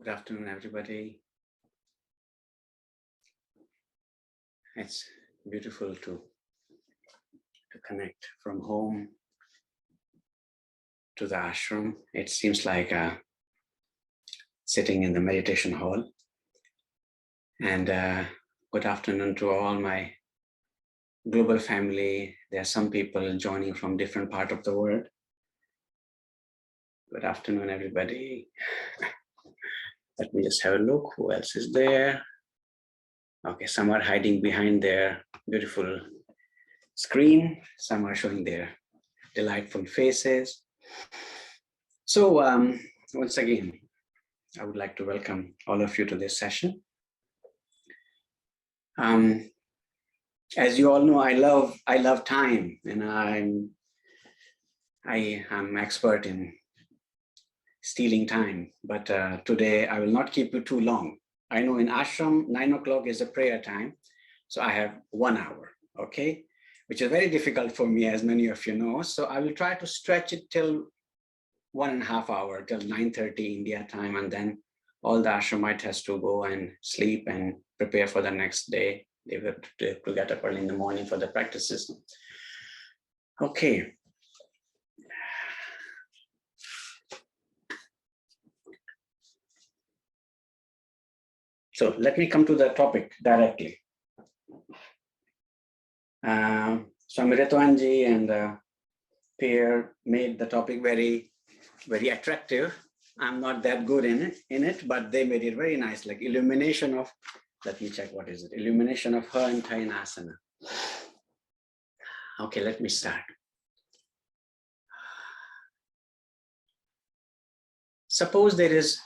Good afternoon, everybody. It's beautiful to connect from home to the ashram. It seems like sitting in the meditation hall. And good afternoon to all my global family. There are some people joining from different parts of the world. Good afternoon, everybody. Let me just have a look. Who else is there? Okay, some are hiding behind their beautiful screen. Some are showing their delightful faces. So once again, I would like to welcome all of you to this session. As you all know, I love time, and I am expert in stealing time. But today I will not keep you too long. I know in ashram 9 o'clock is a prayer time, so I have 1 hour. Okay, which is very difficult for me, as many of you know. So I will try to stretch it till 1.5 hours, till 9:30 India time, and then all the ashramite has to go and sleep and prepare for the next day. They have to get up early in the morning for the practices. Okay. So let me come to the topic directly. Swami Retwanji and Pierre made the topic very, very attractive. I'm not that good in it, but they made it very nice, like illumination of, let me check, what is it? Illumination of her and in Asana. Okay, let me start. Suppose there is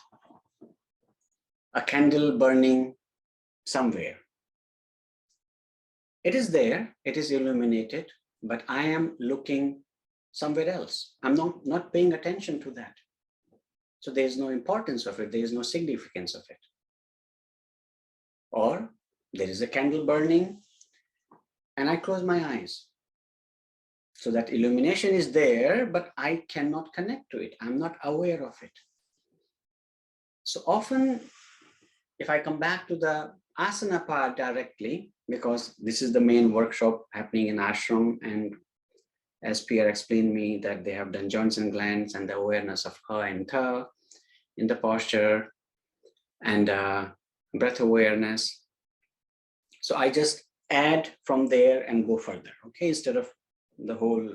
a candle burning somewhere. It is there, it is illuminated, but I am looking somewhere else. I'm not paying attention to that. So there is no importance of it, there is no significance of it. Or there is a candle burning and I close my eyes. So that illumination is there, but I cannot connect to it. I'm not aware of it. So often, if I come back to the asana part directly, because this is the main workshop happening in ashram, and as Pierre explained me that they have done joints and glands and the awareness of her and her in the posture and breath awareness. So I just add from there and go further, okay, instead of the whole,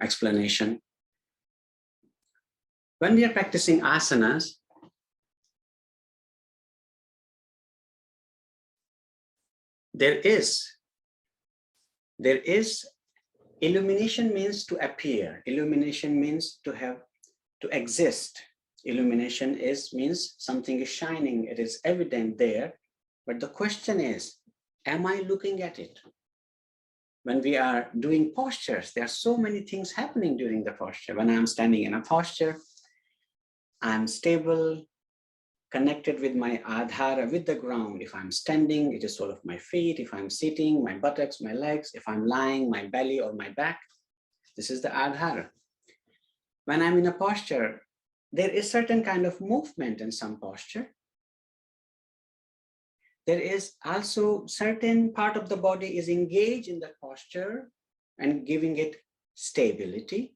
explanation. When we are practicing asanas, there is illumination means to appear. Illumination means to exist. Illumination means something is shining. It is evident there. But the question is, am I looking at it? When we are doing postures, there are so many things happening during the posture. When I'm standing in a posture, I'm stable, connected with my adhara, with the ground. If I'm standing, it is sole of my feet. If I'm sitting, my buttocks, my legs. If I'm lying, my belly or my back. This is the adhara. When I'm in a posture, there is certain kind of movement in some posture. There is also certain part of the body is engaged in that posture and giving it stability.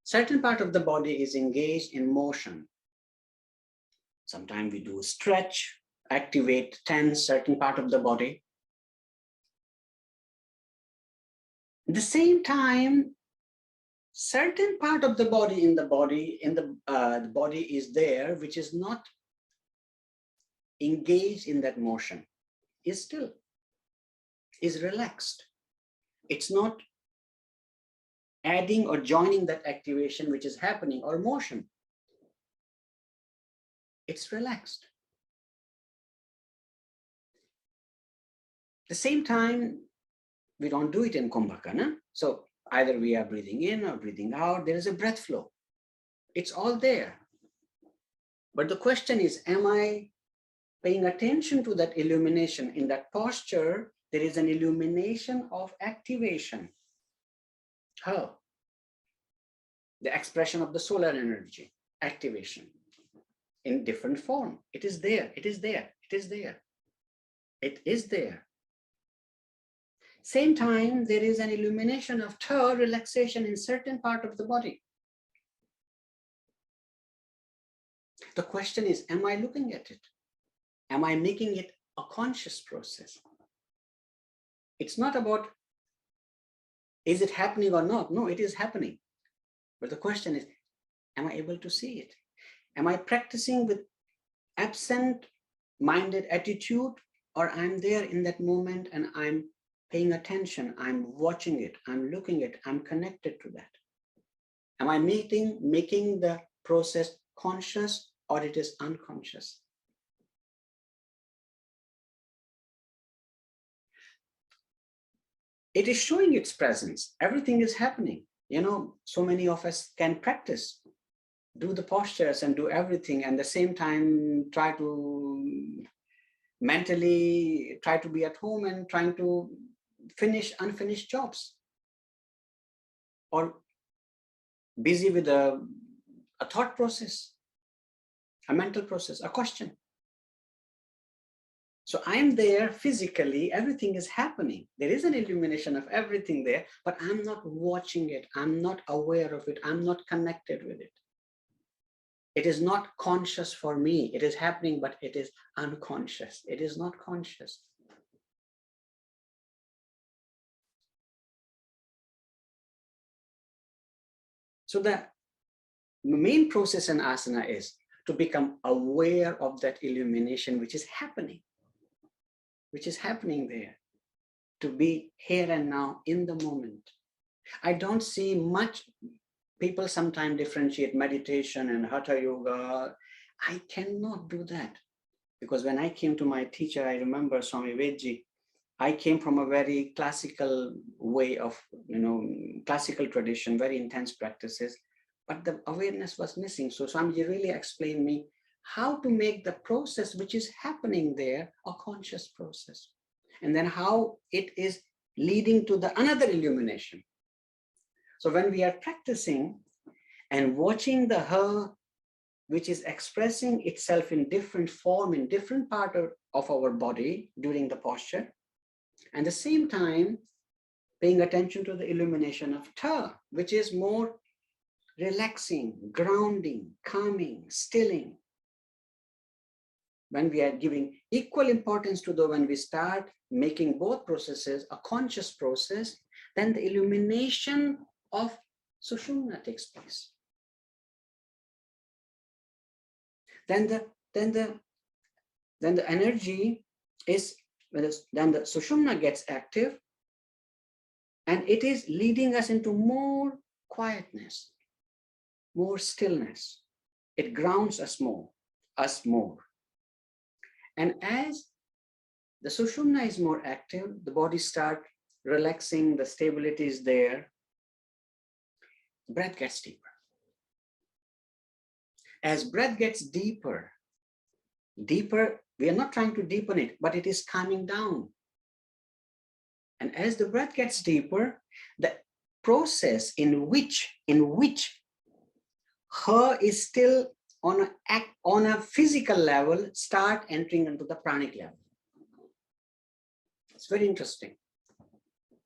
Certain part of the body is engaged in motion. Sometimes we do stretch, activate, tense certain part of the body. At the same time, certain part of the body the body is there, which is not engaged in that motion, is still, is relaxed. It's not adding or joining that activation which is happening or motion. It's relaxed. At the same time, we don't do it in Kumbhaka. So either we are breathing in or breathing out, there is a breath flow. It's all there. But the question is, am I paying attention to that illumination? In that posture, there is an illumination of activation. How? the expression of the solar energy, activation in different form. It is there, it is there, it is there. It is there. Same time, there is an illumination of Tha, relaxation in certain part of the body. The question is, am I looking at it? Am I making it a conscious process? It's not about, is it happening or not? No, it is happening. But the question is, am I able to see it? Am I practicing with absent-minded attitude, or I'm there in that moment and I'm paying attention, I'm watching it, I'm looking at it, I'm connected to that? Am I making the process conscious, or it is unconscious? It is showing its presence. Everything is happening. You know, so many of us can practice, do the postures and do everything, and at the same time try to mentally try to be at home and trying to finish unfinished jobs, or busy with a thought process, a mental process, a question. So I'm there physically, everything is happening. There is an illumination of everything there, but I'm not watching it. I'm not aware of it. I'm not connected with it. It is not conscious for me. It is happening, but it is unconscious. It is not conscious. So the main process in asana is to become aware of that illumination which is happening there, to be here and now in the moment. I don't see much. People sometimes differentiate meditation and Hatha yoga. I cannot do that, because when I came to my teacher, I remember Swami Vedji, I came from a very classical way of, classical tradition, very intense practices, but the awareness was missing. So Swamiji really explained me how to make the process which is happening there a conscious process, and then how it is leading to the another illumination. So when we are practicing and watching the her, which is expressing itself in different form, in different part of our body during the posture, and at the same time paying attention to the illumination of Tha, which is more relaxing, grounding, calming, stilling. When we are giving equal importance to when we start making both processes a conscious process, then the illumination of Sushumna takes place. Then the energy is, then the Sushumna gets active, and it is leading us into more quietness, more stillness. It grounds us more. And as the Sushumna is more active, the body starts relaxing, the stability is there, breath gets deeper. As breath gets deeper, we are not trying to deepen it, but it is calming down. And as the breath gets deeper, the process in which her is still on a physical level start entering into the pranic level. It's very interesting.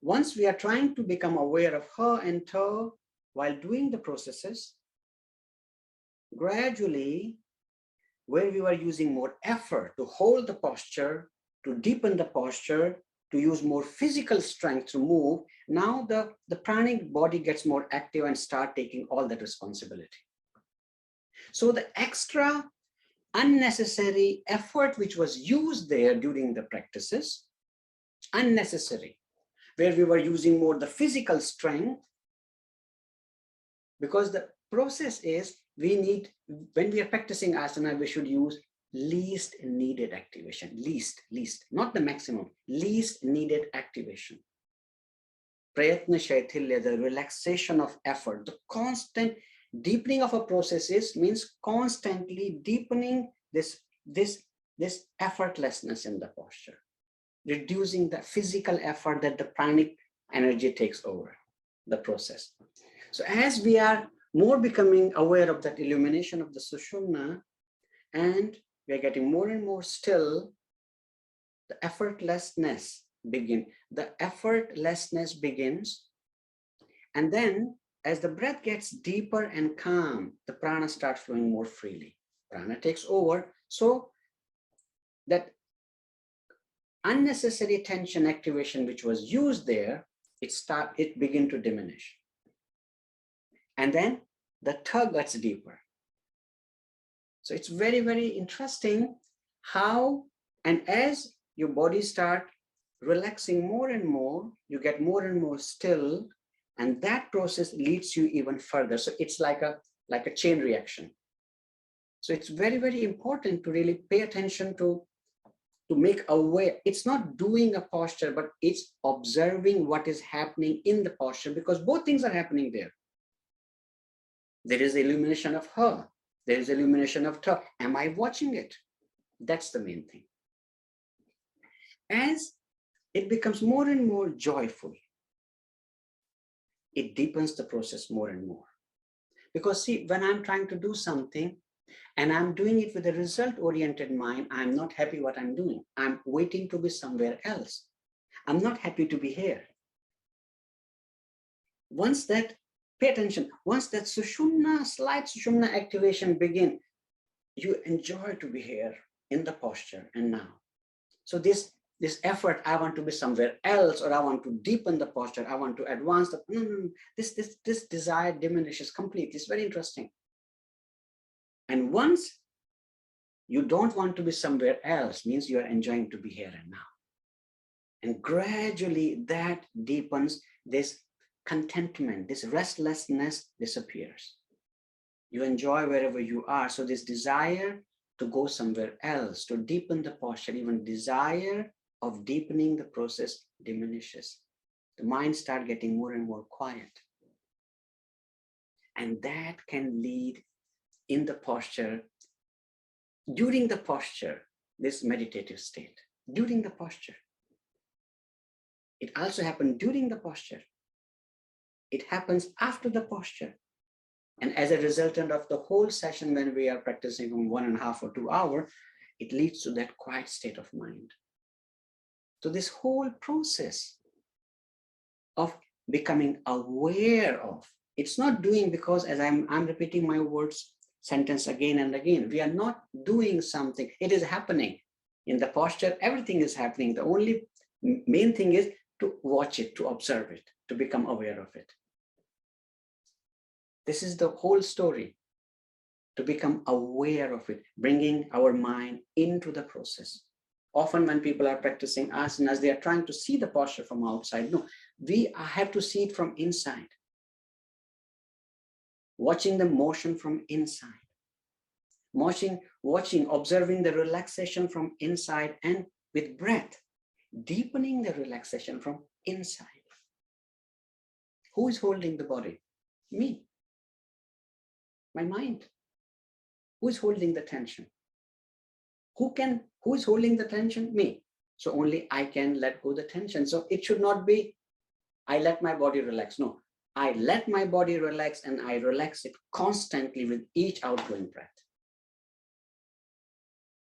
Once we are trying to become aware of her and Tha while doing the processes, gradually, where we were using more effort to hold the posture, to deepen the posture, to use more physical strength to move, now the pranic body gets more active and start taking all that responsibility. So the extra unnecessary effort which was used there during the practices, unnecessary, where we were using more the physical strength, because the process is we need, when we are practicing asana, we should use least needed activation, least, not the maximum, least needed activation. Prayatna Shaithilya, the relaxation of effort, the constant deepening of a process means constantly deepening this effortlessness in the posture, reducing the physical effort that the pranic energy takes over the process. So as we are more becoming aware of that illumination of the Sushumna, and we are getting more and more still, the effortlessness begins. The effortlessness begins, and then as the breath gets deeper and calm, the prana starts flowing more freely. Prana takes over, so that unnecessary tension activation which was used there, it begin to diminish. And then the tug gets deeper. So it's very, very interesting how, and as your body start relaxing more and more, you get more and more still, and that process leads you even further. So it's like a chain reaction. So it's very, very important to really pay attention to make aware. It's not doing a posture, but it's observing what is happening in the posture, because both things are happening there. There is illumination of her. There is illumination of her. Am I watching it? That's the main thing. As it becomes more and more joyful, it deepens the process more and more. Because see, when I'm trying to do something and I'm doing it with a result-oriented mind, I'm not happy what I'm doing. I'm waiting to be somewhere else. I'm not happy to be here. Once that, pay attention, once that Sushumna, slight Sushumna activation begin, you enjoy to be here in the posture and now. So this effort, I want to be somewhere else, or I want to deepen the posture, I want to advance the, no. This desire diminishes completely. It's very interesting. And once you don't want to be somewhere else, means you are enjoying to be here and now. And gradually that deepens, this contentment, this restlessness disappears. You enjoy wherever you are. So this desire to go somewhere else, to deepen the posture, even desire of deepening the process diminishes. The mind starts getting more and more quiet. And that can lead in the posture, during the posture, this meditative state, during the posture. It also happens during the posture. It happens after the posture. And as a resultant of the whole session, when we are practicing from 1.5 or 2 hours, it leads to that quiet state of mind. So this whole process of becoming aware of, it's not doing because, as I'm repeating my words, sentence again and again. We are not doing something. It is happening. In the posture, everything is happening. The only main thing is to watch it, to observe it, to become aware of it. This is the whole story, to become aware of it, bringing our mind into the process. Often when people are practicing asanas, they are trying to see the posture from outside. No, we have to see it from inside. Watching the motion from inside. Watching, observing the relaxation from inside, and with breath, deepening the relaxation from inside. Who is holding the body? Me. My mind. Who is holding the tension? Who is holding the tension? Me. So only I can let go the tension. So it should not be, I let my body relax. No, I let my body relax, and I relax it constantly with each outgoing breath.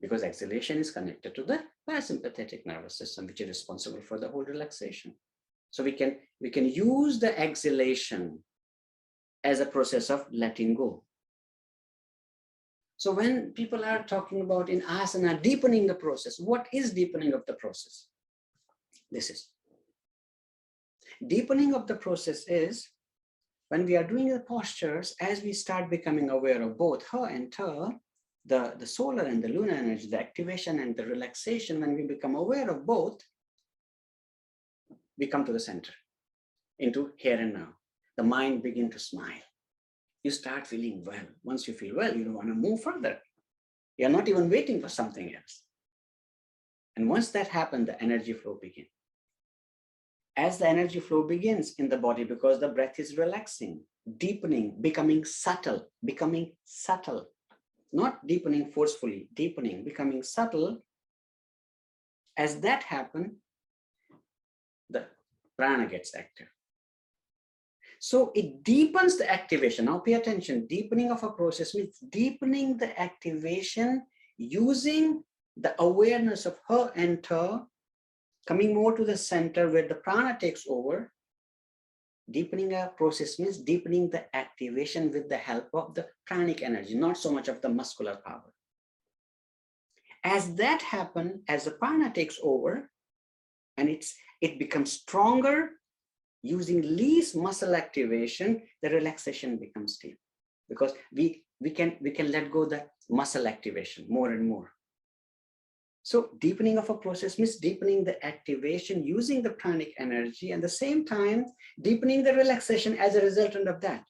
Because exhalation is connected to the parasympathetic nervous system, which is responsible for the whole relaxation. So we can use the exhalation as a process of letting go. So when people are talking about in asana, deepening the process, what is deepening of the process? This is. Deepening of the process is when we are doing the postures, as we start becoming aware of both her and ter, the solar and the lunar energy, the activation and the relaxation, when we become aware of both, we come to the center, into here and now. The mind begins to smile. You start feeling well. Once you feel well, you don't want to move further. You're not even waiting for something else. And once that happens, the energy flow begins. As the energy flow begins in the body, because the breath is relaxing, deepening, becoming subtle, not deepening forcefully, deepening, becoming subtle. As that happens, the prana gets active. So it deepens the activation. Now pay attention, deepening of a process means deepening the activation using the awareness of her and her, coming more to the center where the prana takes over. Deepening a process means deepening the activation with the help of the pranic energy, not so much of the muscular power. As that happens, as the prana takes over and it becomes stronger, using least muscle activation, the relaxation becomes deep, because we can let go the muscle activation more and more. So deepening of a process means deepening the activation using the pranic energy, and at the same time deepening the relaxation as a resultant of that.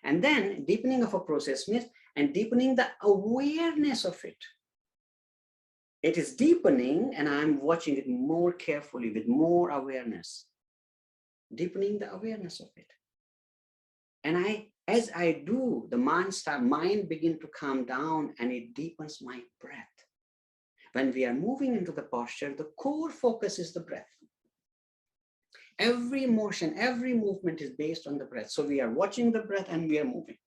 And then deepening of a process means and deepening the awareness of it. It is deepening and I'm watching it more carefully with more awareness. Deepening the awareness of it. And as I do, the mind begin to calm down and it deepens my breath. When we are moving into the posture, the core focus is the breath. Every motion, every movement is based on the breath. So we are watching the breath and we are moving.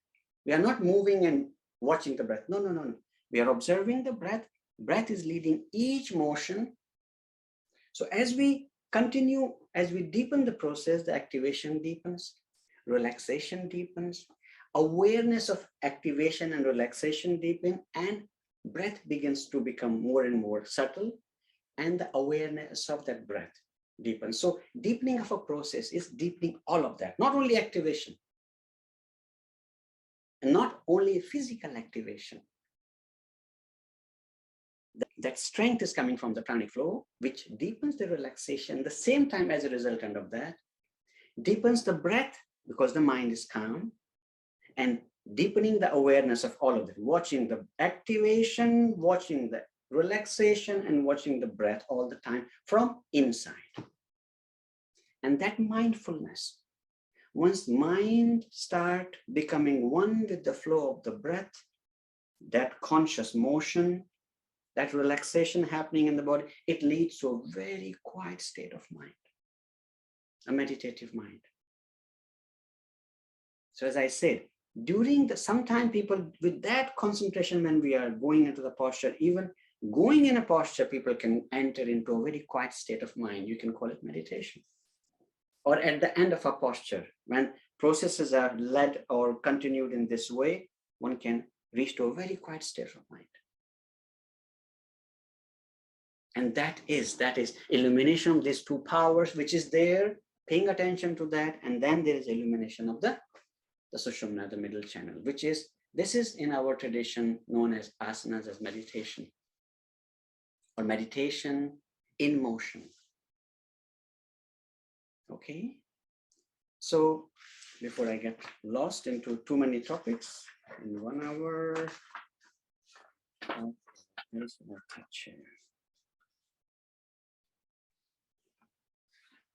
We are not moving and watching the breath. No. We are observing the breath. Breath is leading each motion. So as we continue, as we deepen the process, the activation deepens, relaxation deepens, awareness of activation and relaxation deepen, and breath begins to become more and more subtle, and the awareness of that breath deepens. So deepening of a process is deepening all of that, not only activation, and not only physical activation. That strength is coming from the pranic flow, which deepens the relaxation. The same time, as a resultant of that, deepens the breath because the mind is calm, and deepening the awareness of all of it, watching the activation, watching the relaxation, and watching the breath all the time from inside. And that mindfulness, once mind start becoming one with the flow of the breath, that conscious motion, that relaxation happening in the body, it leads to a very quiet state of mind, a meditative mind. So as I said, sometimes people with that concentration, when we are going into the posture, even going in a posture, people can enter into a very quiet state of mind. You can call it meditation. Or at the end of a posture, when processes are led or continued in this way, one can reach to a very quiet state of mind. And that is illumination of these two powers, which is there, paying attention to that. And then there is illumination of the Sushumna, the middle channel, this is in our tradition known as asanas, as meditation, or meditation in motion. Okay. So before I get lost into too many topics in 1 hour,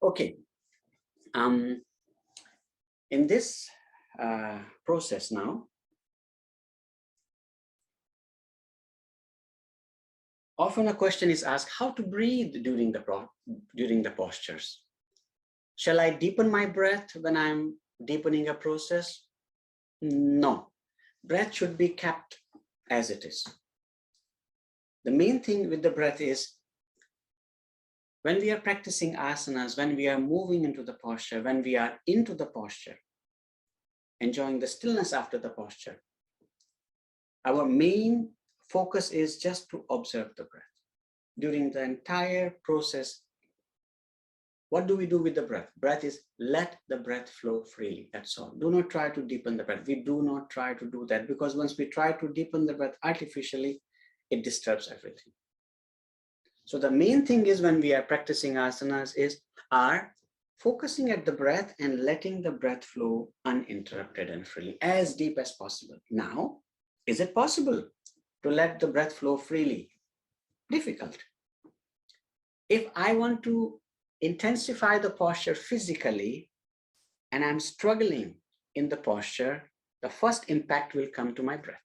okay. In this process now, often a question is asked, how to breathe during the postures. Shall I deepen my breath when I'm deepening a process? No, breath should be kept as it is. The main thing with the breath is, when we are practicing asanas, when we are moving into the posture, when we are into the posture, enjoying the stillness after the posture, our main focus is just to observe the breath. During the entire process, what do we do with the breath? Breath is let the breath flow freely. That's all. Do not try to deepen the breath. We do not try to do that, because once we try to deepen the breath artificially, it disturbs everything. So the main thing is, when we are practicing asanas, are focusing at the breath and letting the breath flow uninterrupted and freely, as deep as possible. Now, is it possible to let the breath flow freely? Difficult. If I want to intensify the posture physically and I'm struggling in the posture, the first impact will come to my breath.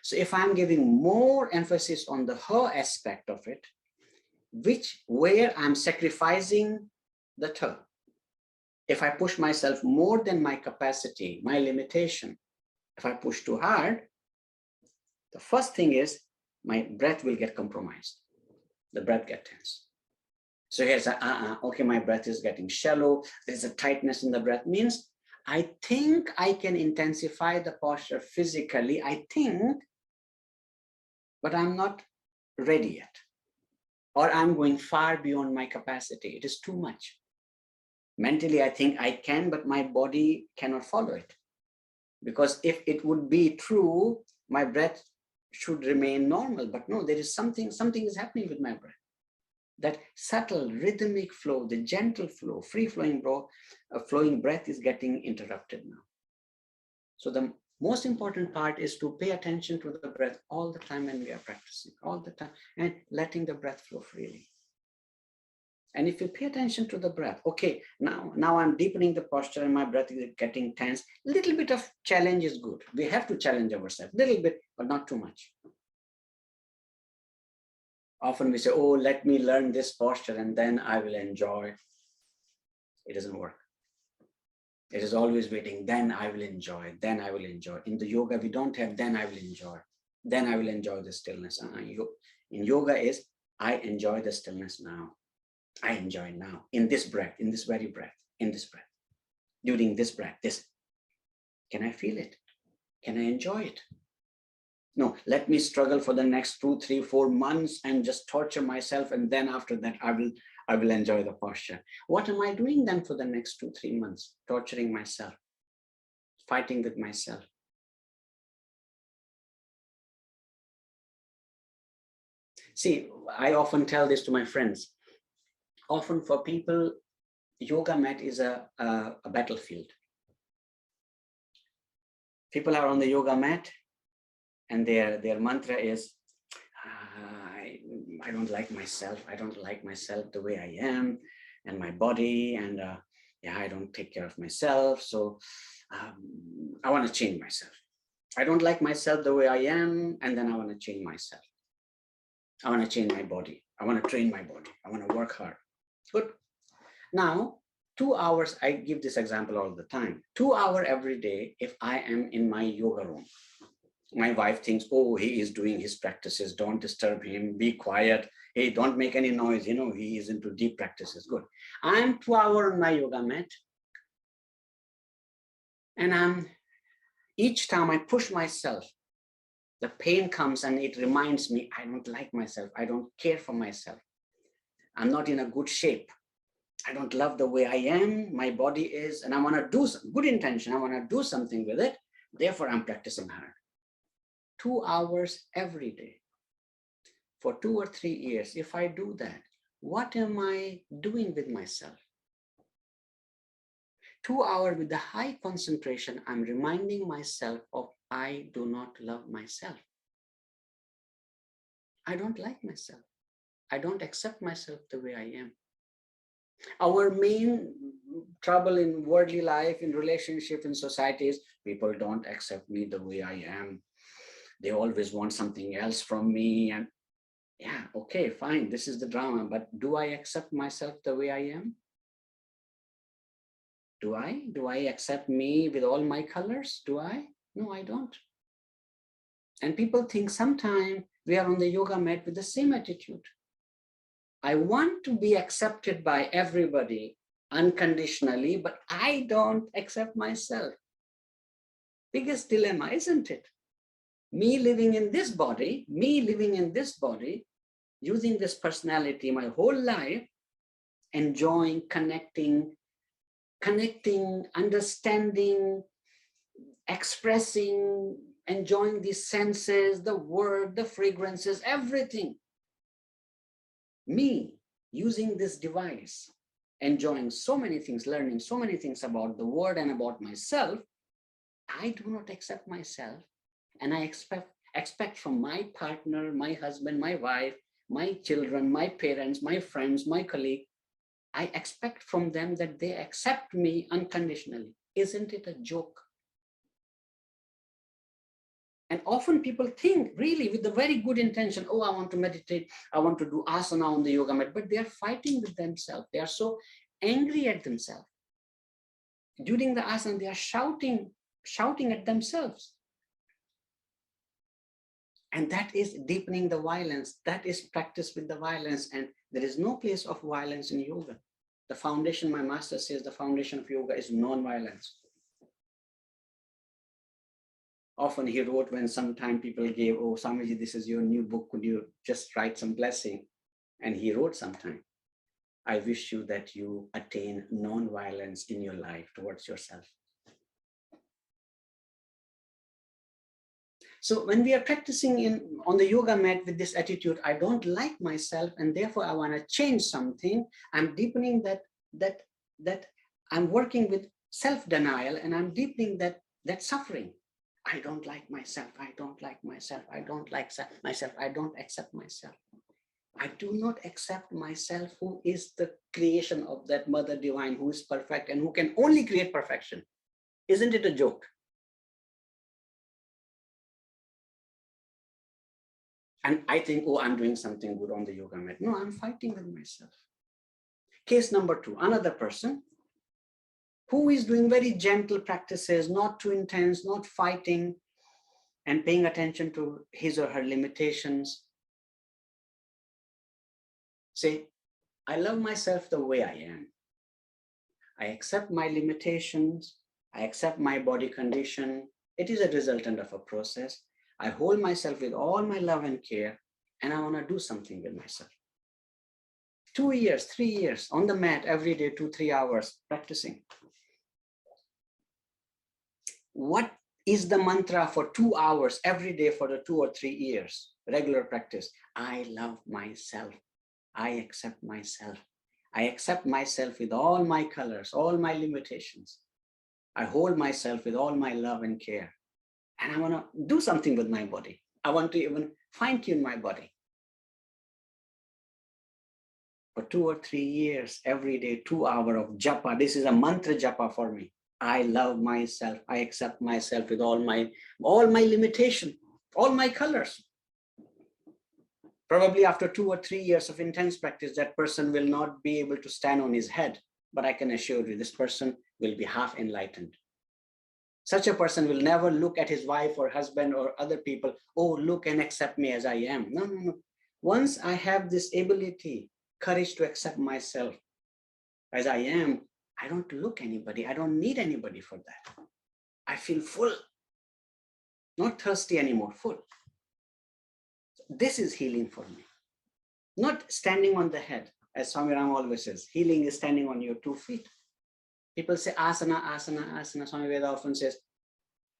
So if I'm giving more emphasis on the her aspect of it, where I'm sacrificing the her, If I push myself more than my capacity, my limitation, if I push too hard, the first thing is my breath will get compromised. The breath gets tense. So here's okay, my breath is getting shallow. There's a tightness in the breath. Means I think I can intensify the posture physically. I think, but I'm not ready yet. Or I'm going far beyond my capacity. It is too much. Mentally, I think I can, but my body cannot follow it. Because if it would be true, my breath should remain normal. But no, there is something is happening with my breath. That subtle rhythmic flow, the gentle flow, free-flowing flowing breath is getting interrupted now. So the most important part is to pay attention to the breath all the time when we are practicing, all the time, and letting the breath flow freely. And if you pay attention to the breath, okay, now I'm deepening the posture and my breath is getting tense. A little bit of challenge is good. We have to challenge ourselves, a little bit, but not too much. Often we say, oh, let me learn this posture and then I will enjoy. It doesn't work. It is always waiting, then I will enjoy, then I will enjoy. In the yoga, we don't have, then I will enjoy. Then I will enjoy the stillness. In yoga is, I enjoy the stillness now. I enjoy now, in this breath, in this very breath, in this breath. During this breath, this. Can I feel it? Can I enjoy it? No, let me struggle for the next 2, 3, 4 months and just torture myself. And then after that, I will enjoy the posture. What am I doing then for the next 2, 3 months? Torturing myself, fighting with myself. See, I often tell this to my friends. Often for people, yoga mat is a battlefield. People are on the yoga mat and their mantra is, I don't like myself. I don't like myself the way I am and my body. And I don't take care of myself. So I want to change myself. I don't like myself the way I am. And then I want to change myself. I want to change my body. I want to train my body. I want to work hard. Good. Now, 2 hours, I give this example all the time. 2 hours every day, if I am in my yoga room, my wife thinks, oh, he is doing his practices. Don't disturb him. Be quiet. Hey, don't make any noise. He is into deep practices. Good. I'm 2 hours on my yoga mat. And each time I push myself, the pain comes and it reminds me, I don't like myself. I don't care for myself. I'm not in a good shape. I don't love the way I am. My body is, and I want to do some good intention. I want to do something with it. Therefore, I'm practicing hard. 2 hours every day for 2 or 3 years. If I do that, what am I doing with myself? 2 hours with the high concentration, I'm reminding myself of I do not love myself. I don't like myself. I don't accept myself the way I am. Our main trouble in worldly life, in relationship, in society is people don't accept me the way I am. They always want something else from me. And yeah, okay, fine. This is the drama. But do I accept myself the way I am? Do I accept me with all my colors? Do I? No, I don't. And people think sometimes we are on the yoga mat with the same attitude. I want to be accepted by everybody unconditionally, but I don't accept myself. Biggest dilemma, isn't it? Me living in this body, using this personality my whole life, enjoying, connecting, understanding, expressing, enjoying the senses, the word, the fragrances, everything. Me using this device, enjoying so many things, learning so many things about the world and about myself, I do not accept myself. And I expect from my partner, my husband, my wife, my children, my parents, my friends, my colleague, I expect from them that they accept me unconditionally. Isn't it a joke? And often people think really with the very good intention, oh, I want to meditate, I want to do asana on the yoga mat, but they are fighting with themselves. They are so angry at themselves. during the asana, they are shouting at themselves. And that is deepening the violence. That is practice with the violence. And there is no place of violence in yoga. The foundation, my master says, the foundation of yoga is non-violence. Often he wrote when sometime people gave, oh, Swamiji, this is your new book. Could you just write some blessing? And he wrote sometime, I wish you that you attain non-violence in your life towards yourself. So when we are practicing on the yoga mat with this attitude, I don't like myself and therefore I want to change something, I'm deepening that I'm working with self-denial and I'm deepening that suffering. I don't like myself, I don't like myself, I don't like myself, I don't accept myself. I do not accept myself, who is the creation of that Mother Divine, who is perfect and who can only create perfection. Isn't it a joke? And I think, oh, I'm doing something good on the yoga mat. No, I'm fighting with myself. Case number 2, another person who is doing very gentle practices, not too intense, not fighting, and paying attention to his or her limitations. Say, I love myself the way I am. I accept my limitations. I accept my body condition. It is a resultant of a process. I hold myself with all my love and care, and I want to do something with myself. 2 years, 3 years on the mat every day, 2-3 hours practicing. What is the mantra for 2 hours every day for the 2 or 3 years? Regular practice. I love myself. I accept myself. I accept myself with all my colors, all my limitations. I hold myself with all my love and care. And I want to do something with my body. I want to even fine-tune my body. For 2 or 3 years, every day, 2 hours of japa. This is a mantra japa for me. I love myself. I accept myself with all my limitation, all my colors. Probably after 2 or 3 years of intense practice, that person will not be able to stand on his head. But I can assure you, this person will be half enlightened. Such a person will never look at his wife or husband or other people, oh, look and accept me as I am. No, no, no. Once I have this ability, courage to accept myself as I am, I don't look anybody. I don't need anybody for that. I feel full, not thirsty anymore, full. This is healing for me. Not standing on the head, as Swami Ram always says. Healing is standing on your 2 feet. People say asana, asana, asana. Swami Veda often says,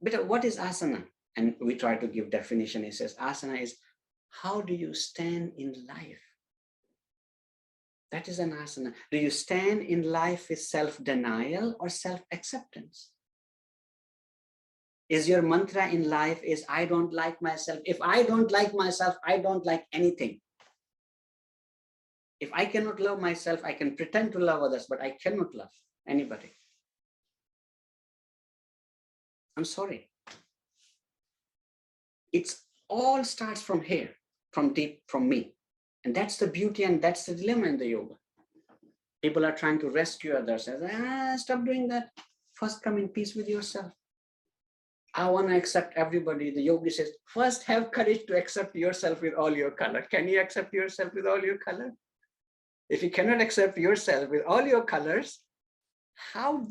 but what is asana? And we try to give definition. He says, asana is how do you stand in life? That is an asana. Do you stand in life with self-denial or self-acceptance? Is your mantra in life is I don't like myself. If I don't like myself, I don't like anything. If I cannot love myself, I can pretend to love others, but I cannot love anybody. I'm sorry. It's all starts from here, from deep, from me. And that's the beauty and that's the dilemma in the yoga. People are trying to rescue others. Stop doing that. First come in peace with yourself. I want to accept everybody. The yogi says, first have courage to accept yourself with all your color. Can you accept yourself with all your color? If you cannot accept yourself with all your colors, how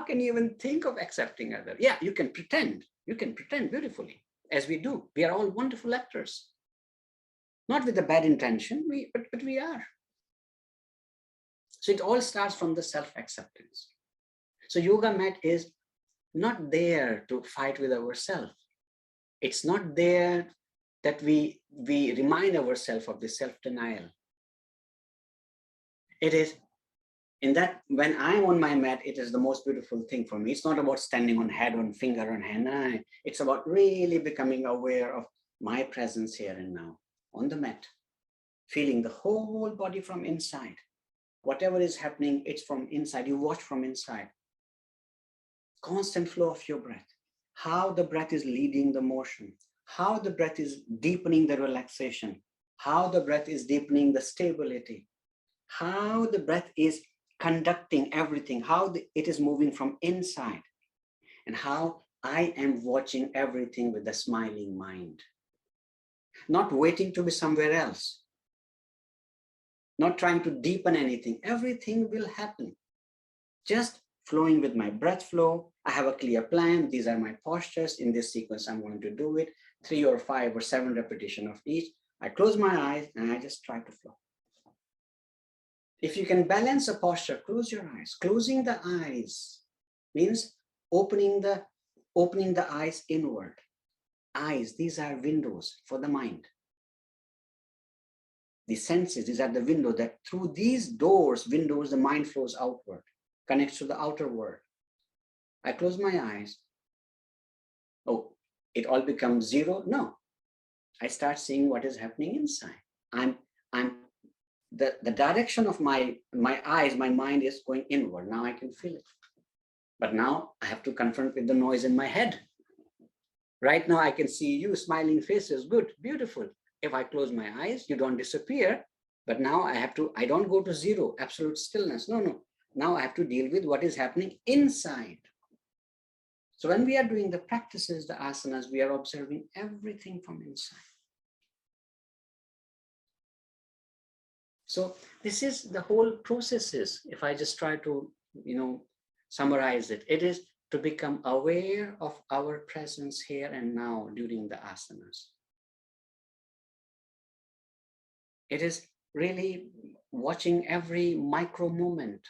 can you even think of accepting others? Yeah, you can pretend. You can pretend beautifully, as we do. We are all wonderful actors. Not with a bad intention, but we are. So it all starts from the self-acceptance. So yoga mat is not there to fight with ourselves. It's not there that we remind ourselves of the self-denial. It is in that when I'm on my mat, it is the most beautiful thing for me. It's not about standing on head, on finger, on hand. No, it's about really becoming aware of my presence here and now on the mat, feeling the whole body from inside. Whatever is happening, it's from inside. You watch from inside. Constant flow of your breath. How the breath is leading the motion. How the breath is deepening the relaxation. How the breath is deepening the stability. How the breath is conducting everything, how it is moving from inside, and how I am watching everything with a smiling mind, not waiting to be somewhere else, not trying to deepen anything. Everything will happen. Just flowing with my breath flow. I have a clear plan. These are my postures. In this sequence, I'm going to do it. 3 or 5 or 7 repetition of each. I close my eyes and I just try to flow. If you can balance a posture, close your eyes. Closing the eyes means opening the eyes inward. Eyes, these are windows for the mind. The senses, these are the window that through these windows, the mind flows outward, connects to the outer world. I close my eyes. Oh, it all becomes zero? No. I start seeing what is happening inside. The direction of my eyes, my mind is going inward. Now I can feel it. But now I have to confront with the noise in my head. Right now I can see you, smiling faces, good, beautiful. If I close my eyes, you don't disappear. But now I don't go to zero, absolute stillness. No. Now I have to deal with what is happening inside. So when we are doing the practices, the asanas, we are observing everything from inside. So this is the whole process is, if I just try to, summarize it, it is to become aware of our presence here and now during the asanas. It is really watching every micro movement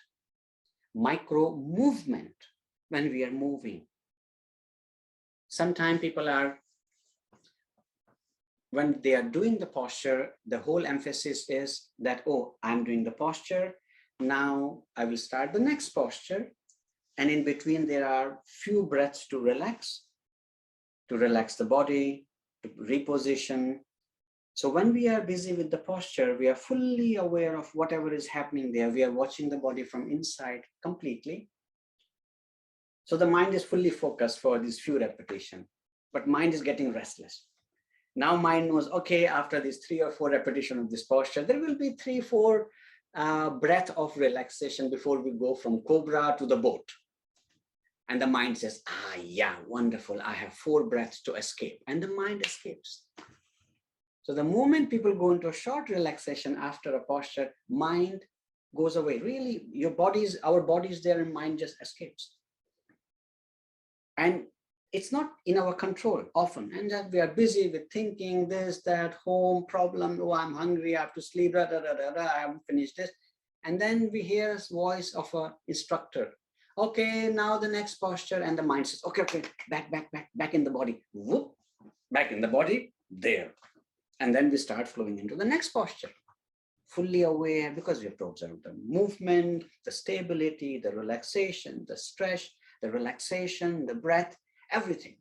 when we are moving. Sometimes people when they are doing the posture, the whole emphasis is that, oh, I'm doing the posture. Now I will start the next posture. And in between, there are few breaths to relax the body, to reposition. So when we are busy with the posture, we are fully aware of whatever is happening there. We are watching the body from inside completely. So the mind is fully focused for these few repetitions, but mind is getting restless. Now mind knows, okay, after these 3 or 4 repetitions of this posture, there will be 3, 4 breath of relaxation before we go from cobra to the boat. And the mind says, yeah, wonderful. I have 4 breaths to escape. And the mind escapes. So the moment people go into a short relaxation after a posture, mind goes away. Really, our bodies there and mind just escapes. And it's not in our control often. And that we are busy with thinking this, that, home, problem. Oh, I'm hungry, I have to sleep, I haven't finished this. And then we hear a voice of an instructor. Okay, now the next posture. And the mind says, okay, back in the body. Whoop, back in the body, there. And then we start flowing into the next posture. Fully aware, because we have to observe the movement, the stability, the relaxation, the stretch, the relaxation, the breath, everything.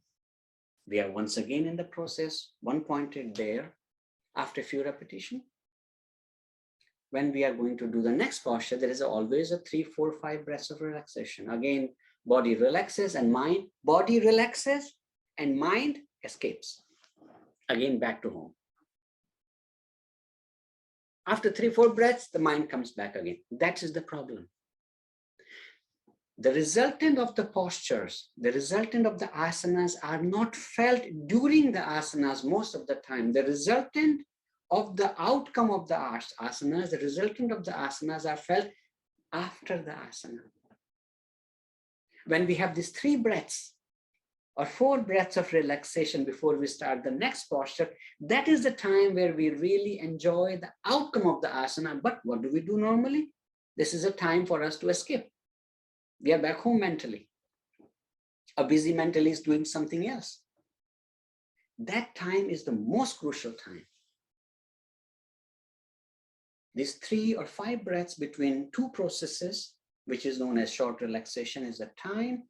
We are once again in the process, one pointed there after a few repetitions. When we are going to do the next posture, there is always a 3, 4, 5 breaths of relaxation. Again, body relaxes and body relaxes and mind escapes. Again, back to home. After 3, 4 breaths, the mind comes back again. That is the problem. The resultant of the postures, the resultant of the asanas are not felt during the asanas most of the time. The resultant of the outcome of the asanas, the resultant of the asanas are felt after the asana. When we have these 3 breaths or 4 breaths of relaxation before we start the next posture, that is the time where we really enjoy the outcome of the asana. But what do we do normally? This is a time for us to escape. We are back home mentally. A busy mentally is doing something else. That time is the most crucial time. These 3 or 5 breaths between 2 processes, which is known as short relaxation, is the time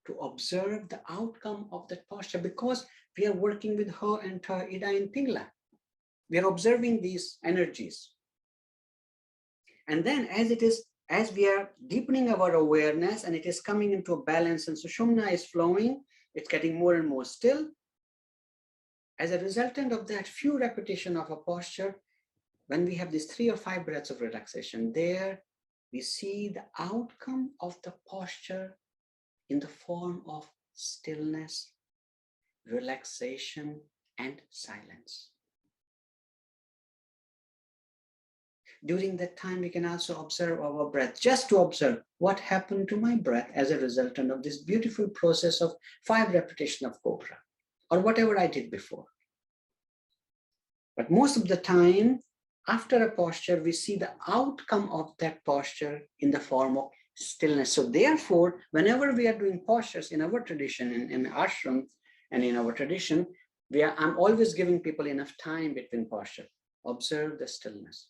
to observe the outcome of that posture, because we are working with Her and Tha, Ida and Pingla. We are observing these energies. And then as we are deepening our awareness and it is coming into a balance and Sushumna is flowing, it's getting more and more still. As a resultant of that few repetition of a posture, when we have these 3 or 5 breaths of relaxation there, we see the outcome of the posture in the form of stillness, relaxation, and silence. During that time, we can also observe our breath, just to observe what happened to my breath as a result of this beautiful process of 5 repetitions of cobra, or whatever I did before. But most of the time, after a posture, we see the outcome of that posture in the form of stillness. So therefore, whenever we are doing postures in our tradition, in ashram and in our tradition, I'm always giving people enough time between posture. Observe the stillness.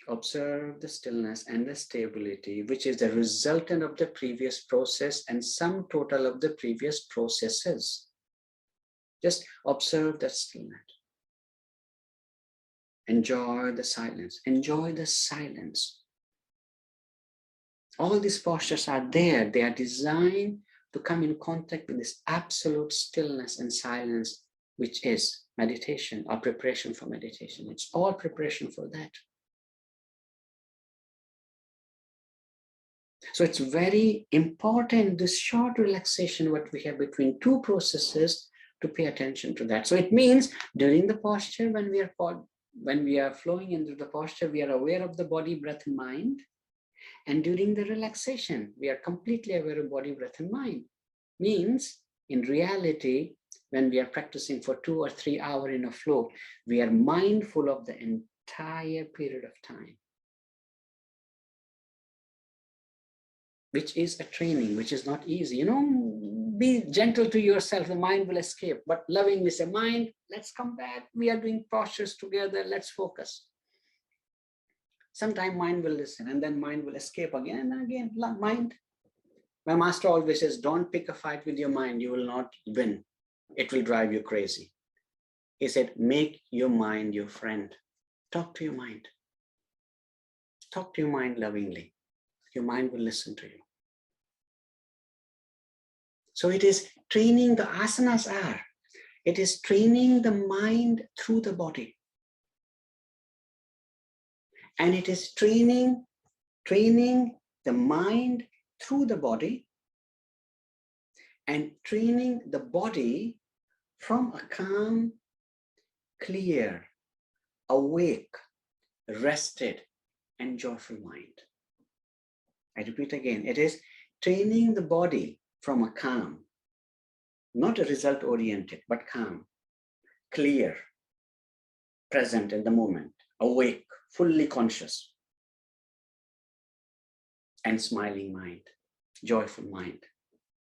Observe the stillness and the stability, which is the resultant of the previous process and sum total of the previous processes. Just observe that stillness. Enjoy the silence. Enjoy the silence. All these postures are there. They are designed to come in contact with this absolute stillness and silence, which is meditation or preparation for meditation. It's all preparation for that. So it's very important, this short relaxation, what we have between 2 processes, to pay attention to that. So it means during the posture, when we are flowing into the posture, we are aware of the body, breath, and mind. And during the relaxation, we are completely aware of body, breath, and mind. Means, in reality, when we are practicing for 2 or 3 hours in a flow, we are mindful of the entire period of time, which is a training, which is not easy. Be gentle to yourself, the mind will escape, but lovingly say, mind, let's come back. We are doing postures together, let's focus. Sometime mind will listen, and then mind will escape again and again. Mind. My master always says, don't pick a fight with your mind, you will not win. It will drive you crazy. He said, make your mind your friend. Talk to your mind. Talk to your mind lovingly. Your mind will listen to you. So it is training, the asanas are. It is training the mind through the body. And it is training the mind through the body, and training the body from a calm, clear, awake, rested, and joyful mind. I repeat again, it is training the body from a calm, not a result-oriented, but calm, clear, present in the moment, awake, fully conscious, and smiling mind, joyful mind.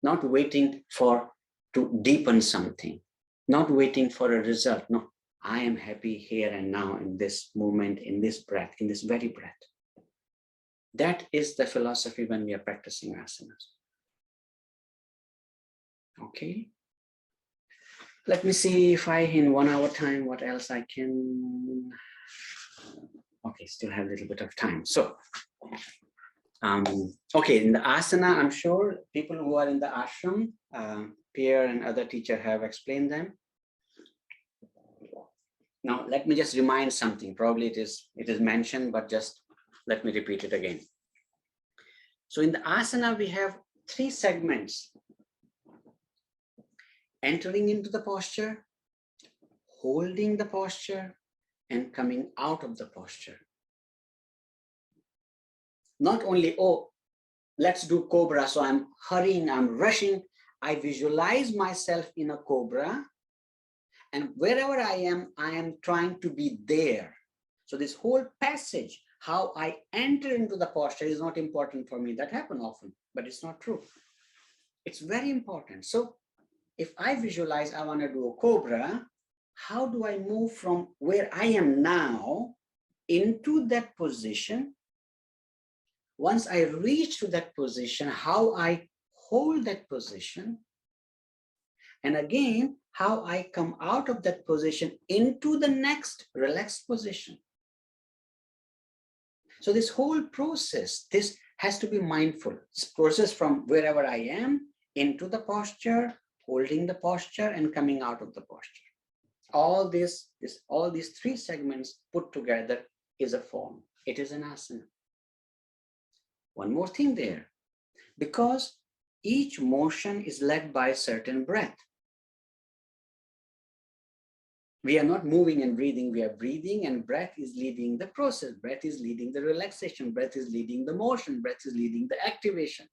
Not waiting to deepen something, not waiting for a result. No, I am happy here and now in this moment, in this breath, in this very breath. That is the philosophy when we are practicing asanas. Okay. Let me see if in 1 hour time, what else I can. Okay, still have a little bit of time. So, okay, in the asana, I'm sure people who are in the ashram, Pierre and other teacher have explained them. Now, let me just remind something. Probably it is mentioned, but just let me repeat it again. So in the asana, we have 3 segments. Entering into the posture, holding the posture, and coming out of the posture. Not only, oh, let's do cobra, so I'm hurrying, I'm rushing. I visualize myself in a cobra, and wherever I am trying to be there. So this whole passage, how I enter into the posture, is not important for me. That happens often, but it's not true. It's very important. So if I visualize I want to do a cobra, how do I move from where I am now into that position? Once I reach to that position, how I hold that position, and again, how I come out of that position into the next relaxed position. So this whole process, this has to be mindful. This process from wherever I am into the posture, holding the posture, and coming out of the posture. All these 3 segments put together is a form. It is an asana. One more thing there, because each motion is led by a certain breath. We are not moving and breathing, we are breathing, and breath is leading the process. Breath is leading the relaxation, breath is leading the motion, breath is leading the activation.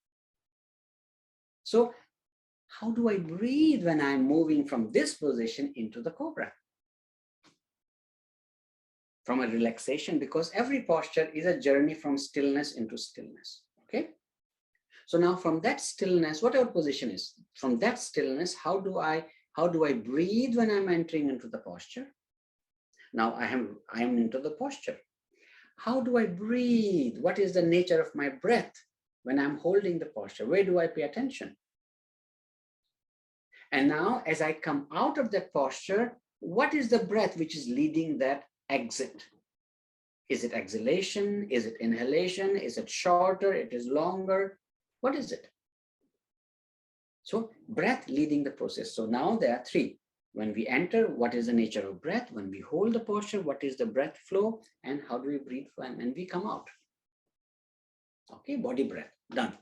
So how do I breathe when I'm moving from this position into the cobra? From a relaxation, because every posture is a journey from stillness into stillness, okay? So now from that stillness, whatever position is, from that stillness, how do I breathe when I'm entering into the posture? Now I am into the posture. How do I breathe? What is the nature of my breath when I'm holding the posture? Where do I pay attention? And now as I come out of that posture, what is the breath which is leading that exit? Is it exhalation? Is it inhalation? Is it shorter? It is longer? What is it? So breath leading the process. So now there are three. When we enter, what is the nature of breath? When we hold the posture, what is the breath flow? And how do we breathe when we come out? Okay, body breath, done.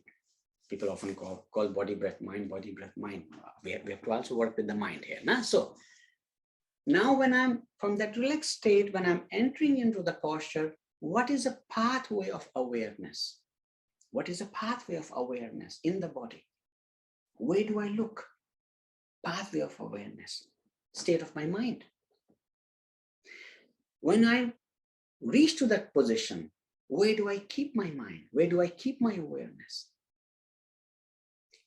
People often call body breath, mind. We have to also work with the mind here. Nah? So now when I'm from that relaxed state, when I'm entering into the posture, what is a pathway of awareness? What is a pathway of awareness in the body? Where do I look? Pathway of awareness, state of my mind. When I reach to that position, where do I keep my mind? Where do I keep my awareness?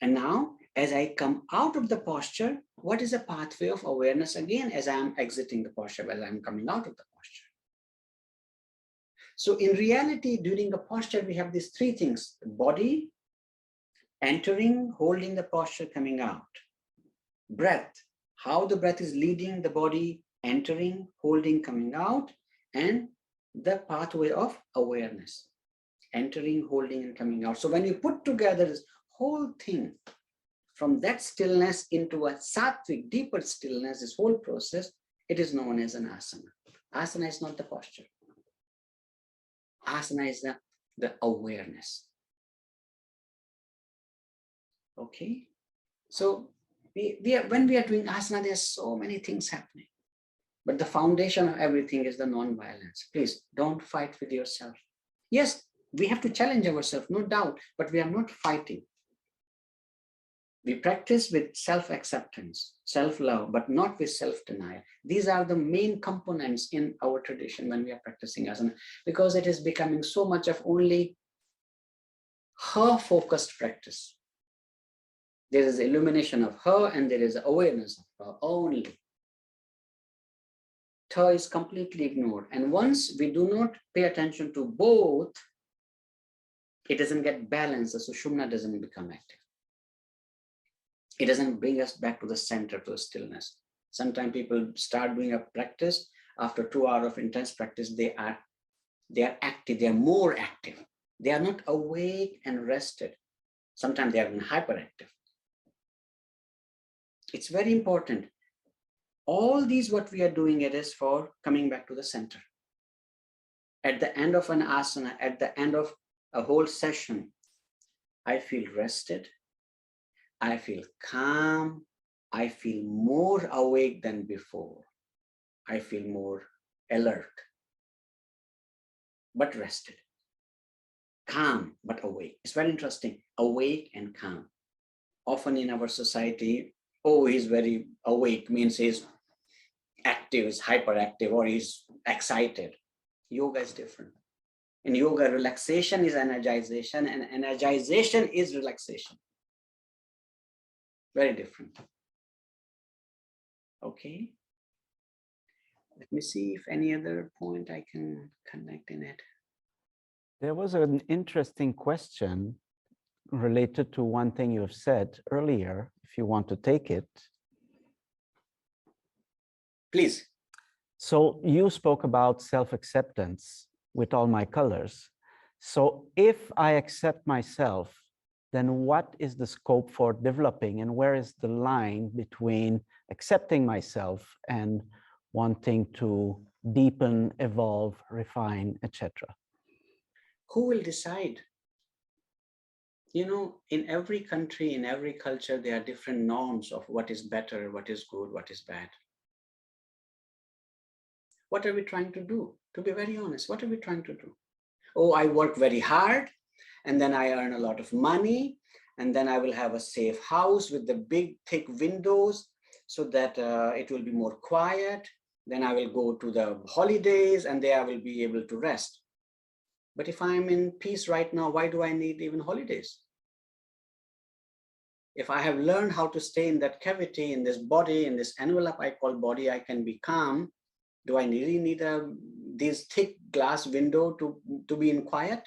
And now, as I come out of the posture, what is a pathway of awareness again as I am exiting the posture, as I am coming out of the posture? So in reality, during the posture, we have these three things: the body, entering, holding the posture, coming out. Breath, how the breath is leading the body, entering, holding, coming out, and the pathway of awareness, entering, holding, and coming out. So when you put together this whole thing, from that stillness into a sattvic, deeper stillness, this whole process, it is known as an asana. Asana is not the posture. Asana is the awareness. Okay? So when we are doing asana, there are so many things happening. But the foundation of everything is the non-violence. Please don't fight with yourself. Yes, we have to challenge ourselves, no doubt, but we are not fighting. We practice with self-acceptance, self-love, but not with self-denial. These are the main components in our tradition when we are practicing asana, because it is becoming so much of only her-focused practice. There is illumination of her and there is awareness of her only. Her is completely ignored. And once we do not pay attention to both, it doesn't get balanced. The Sushumna doesn't become active. It doesn't bring us back to the center, to the stillness. Sometimes people start doing a practice. After 2 hours of intense practice, they are active, they are more active. They are not awake and rested. Sometimes they are hyperactive. It's very important. All these, what we are doing, it is for coming back to the center. At the end of an asana, at the end of a whole session, I feel rested. I feel calm. I feel more awake than before. I feel more alert, but rested. Calm, but awake. It's very interesting. Awake and calm. Often in our society, oh, he's very awake, means he's active, is hyperactive, or he's excited. Yoga is different. In yoga, relaxation is energization, and energization is relaxation. Very different. Okay. Let me see if any other point I can connect in it. There was an interesting question related to one thing you have said earlier, if you want to take it. Please. So you spoke about self-acceptance with all my colors. So if I accept myself, then what is the scope for developing, and where is the line between accepting myself and wanting to deepen, evolve, refine, etc.? Who will decide? You know, in every country, in every culture, there are different norms of what is better, what is good, what is bad. What are we trying to do? To be very honest, what are we trying to do? Oh, I work very hard and then I earn a lot of money and then I will have a safe house with the big, thick windows so that it will be more quiet. Then I will go to the holidays and there I will be able to rest. But if I'm in peace right now, why do I need even holidays? If I have learned how to stay in that cavity, in this body, in this envelope I call body, I can be calm. Do I really need this thick glass window to be in quiet?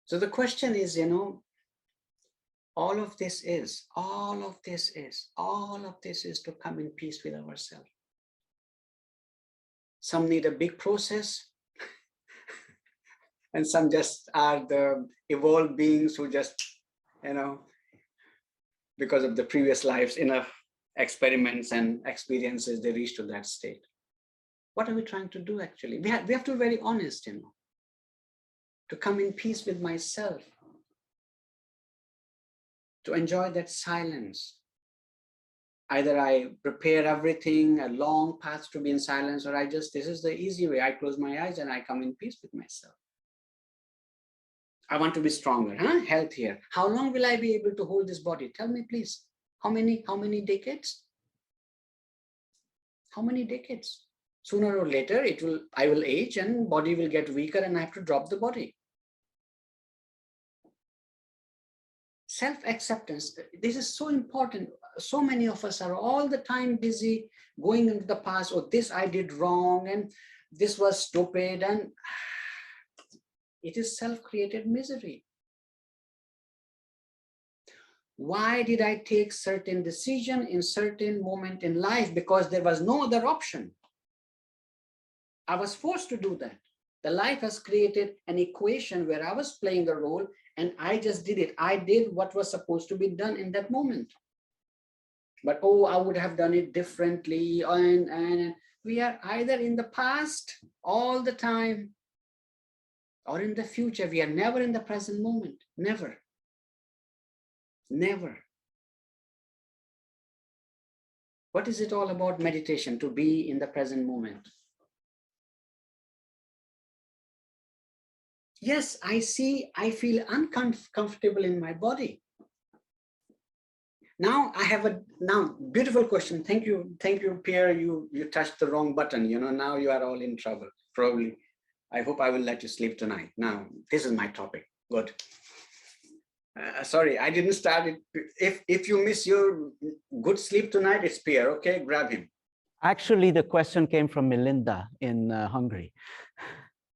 So the question is, you know, all of this is to come in peace with ourselves. Some need a big process, and some just are the evolved beings who just, you know, because of the previous lives, enough experiments and experiences, they reach to that state. What are we trying to do actually? We have to be very honest, you know, to come in peace with myself, to enjoy that silence. Either I prepare everything, a long path to be in silence, or this is the easy way. I close my eyes and I come in peace with myself. I want to be stronger, healthier. How long will I be able to hold this body? Tell me, please. How many decades? How many decades? Sooner or later, I will age and body will get weaker and I have to drop the body. Self-acceptance, this is so important. So many of us are all the time busy going into the past. Oh, this I did wrong and this was stupid, and it is self-created misery. Why did I take certain decision in certain moment in life? Because there was no other option. I was forced to do that. The life has created an equation where I was playing the role and I just did it. I did what was supposed to be done in that moment. But oh, I would have done it differently. And we are either in the past all the time or in the future. We are never in the present moment. Never. Never. What is it all about meditation? To be in the present moment. Yes, I feel uncomfortable in my body. Now I have a beautiful question. Thank you, Pierre. You touched the wrong button. You know, now you are all in trouble. Probably. I hope I will let you sleep tonight. Now, this is my topic. Good. Sorry, I didn't start it. If you miss your good sleep tonight, it's Pierre. Okay, grab him. Actually, the question came from Melinda in Hungary.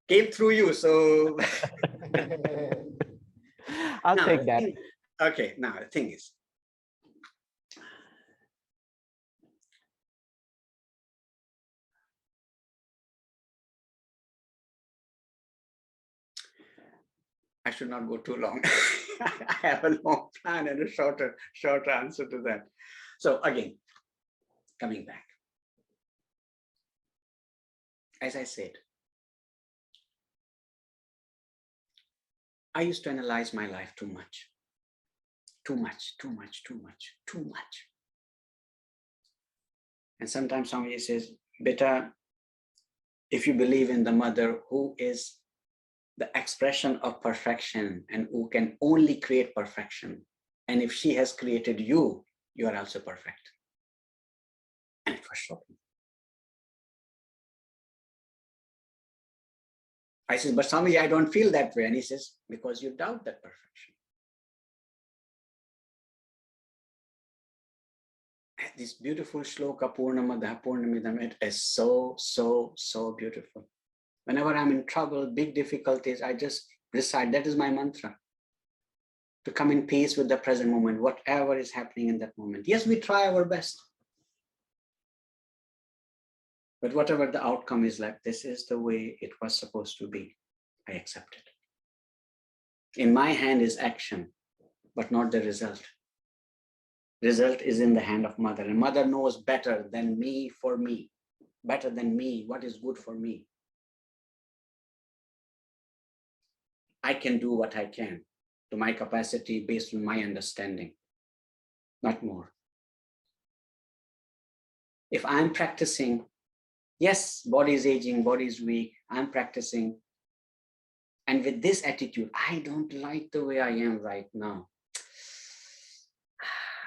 Came through you, so I'll take that. Okay, now the thing is, I should not go too long. I have a long plan and a shorter answer to that. So again, coming back, as I said, I used to analyze my life too much. And sometimes somebody says, Beta, if you believe in the mother who is the expression of perfection and who can only create perfection, and if she has created you, you are also perfect. And it was shocking. I said, but Swami, I don't feel that way. And he says, because you doubt that perfection. This beautiful shloka, Purnamada Purnamidam, it is so beautiful. Whenever I'm in trouble, big difficulties, I just recite. That is my mantra. To come in peace with the present moment, whatever is happening in that moment. Yes, we try our best. But whatever the outcome is, like, this is the way it was supposed to be. I accept it. In my hand is action, but not the result. Result is in the hand of mother, and mother knows better than me for me, better than me what is good for me. I can do what I can to my capacity based on my understanding, not more. If I'm practicing, yes, body is aging, body is weak, I'm practicing. And with this attitude, I don't like the way I am right now.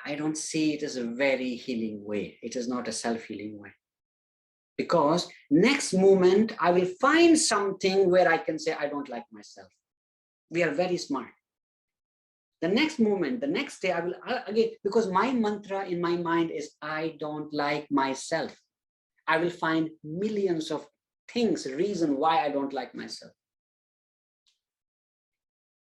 I don't see it as a very healing way. It is not a self-healing way. Because next moment, I will find something where I can say, I don't like myself. We are very smart. The next moment, the next day, I will, again, because my mantra in my mind is, I don't like myself. I will find millions of things, reason why I don't like myself.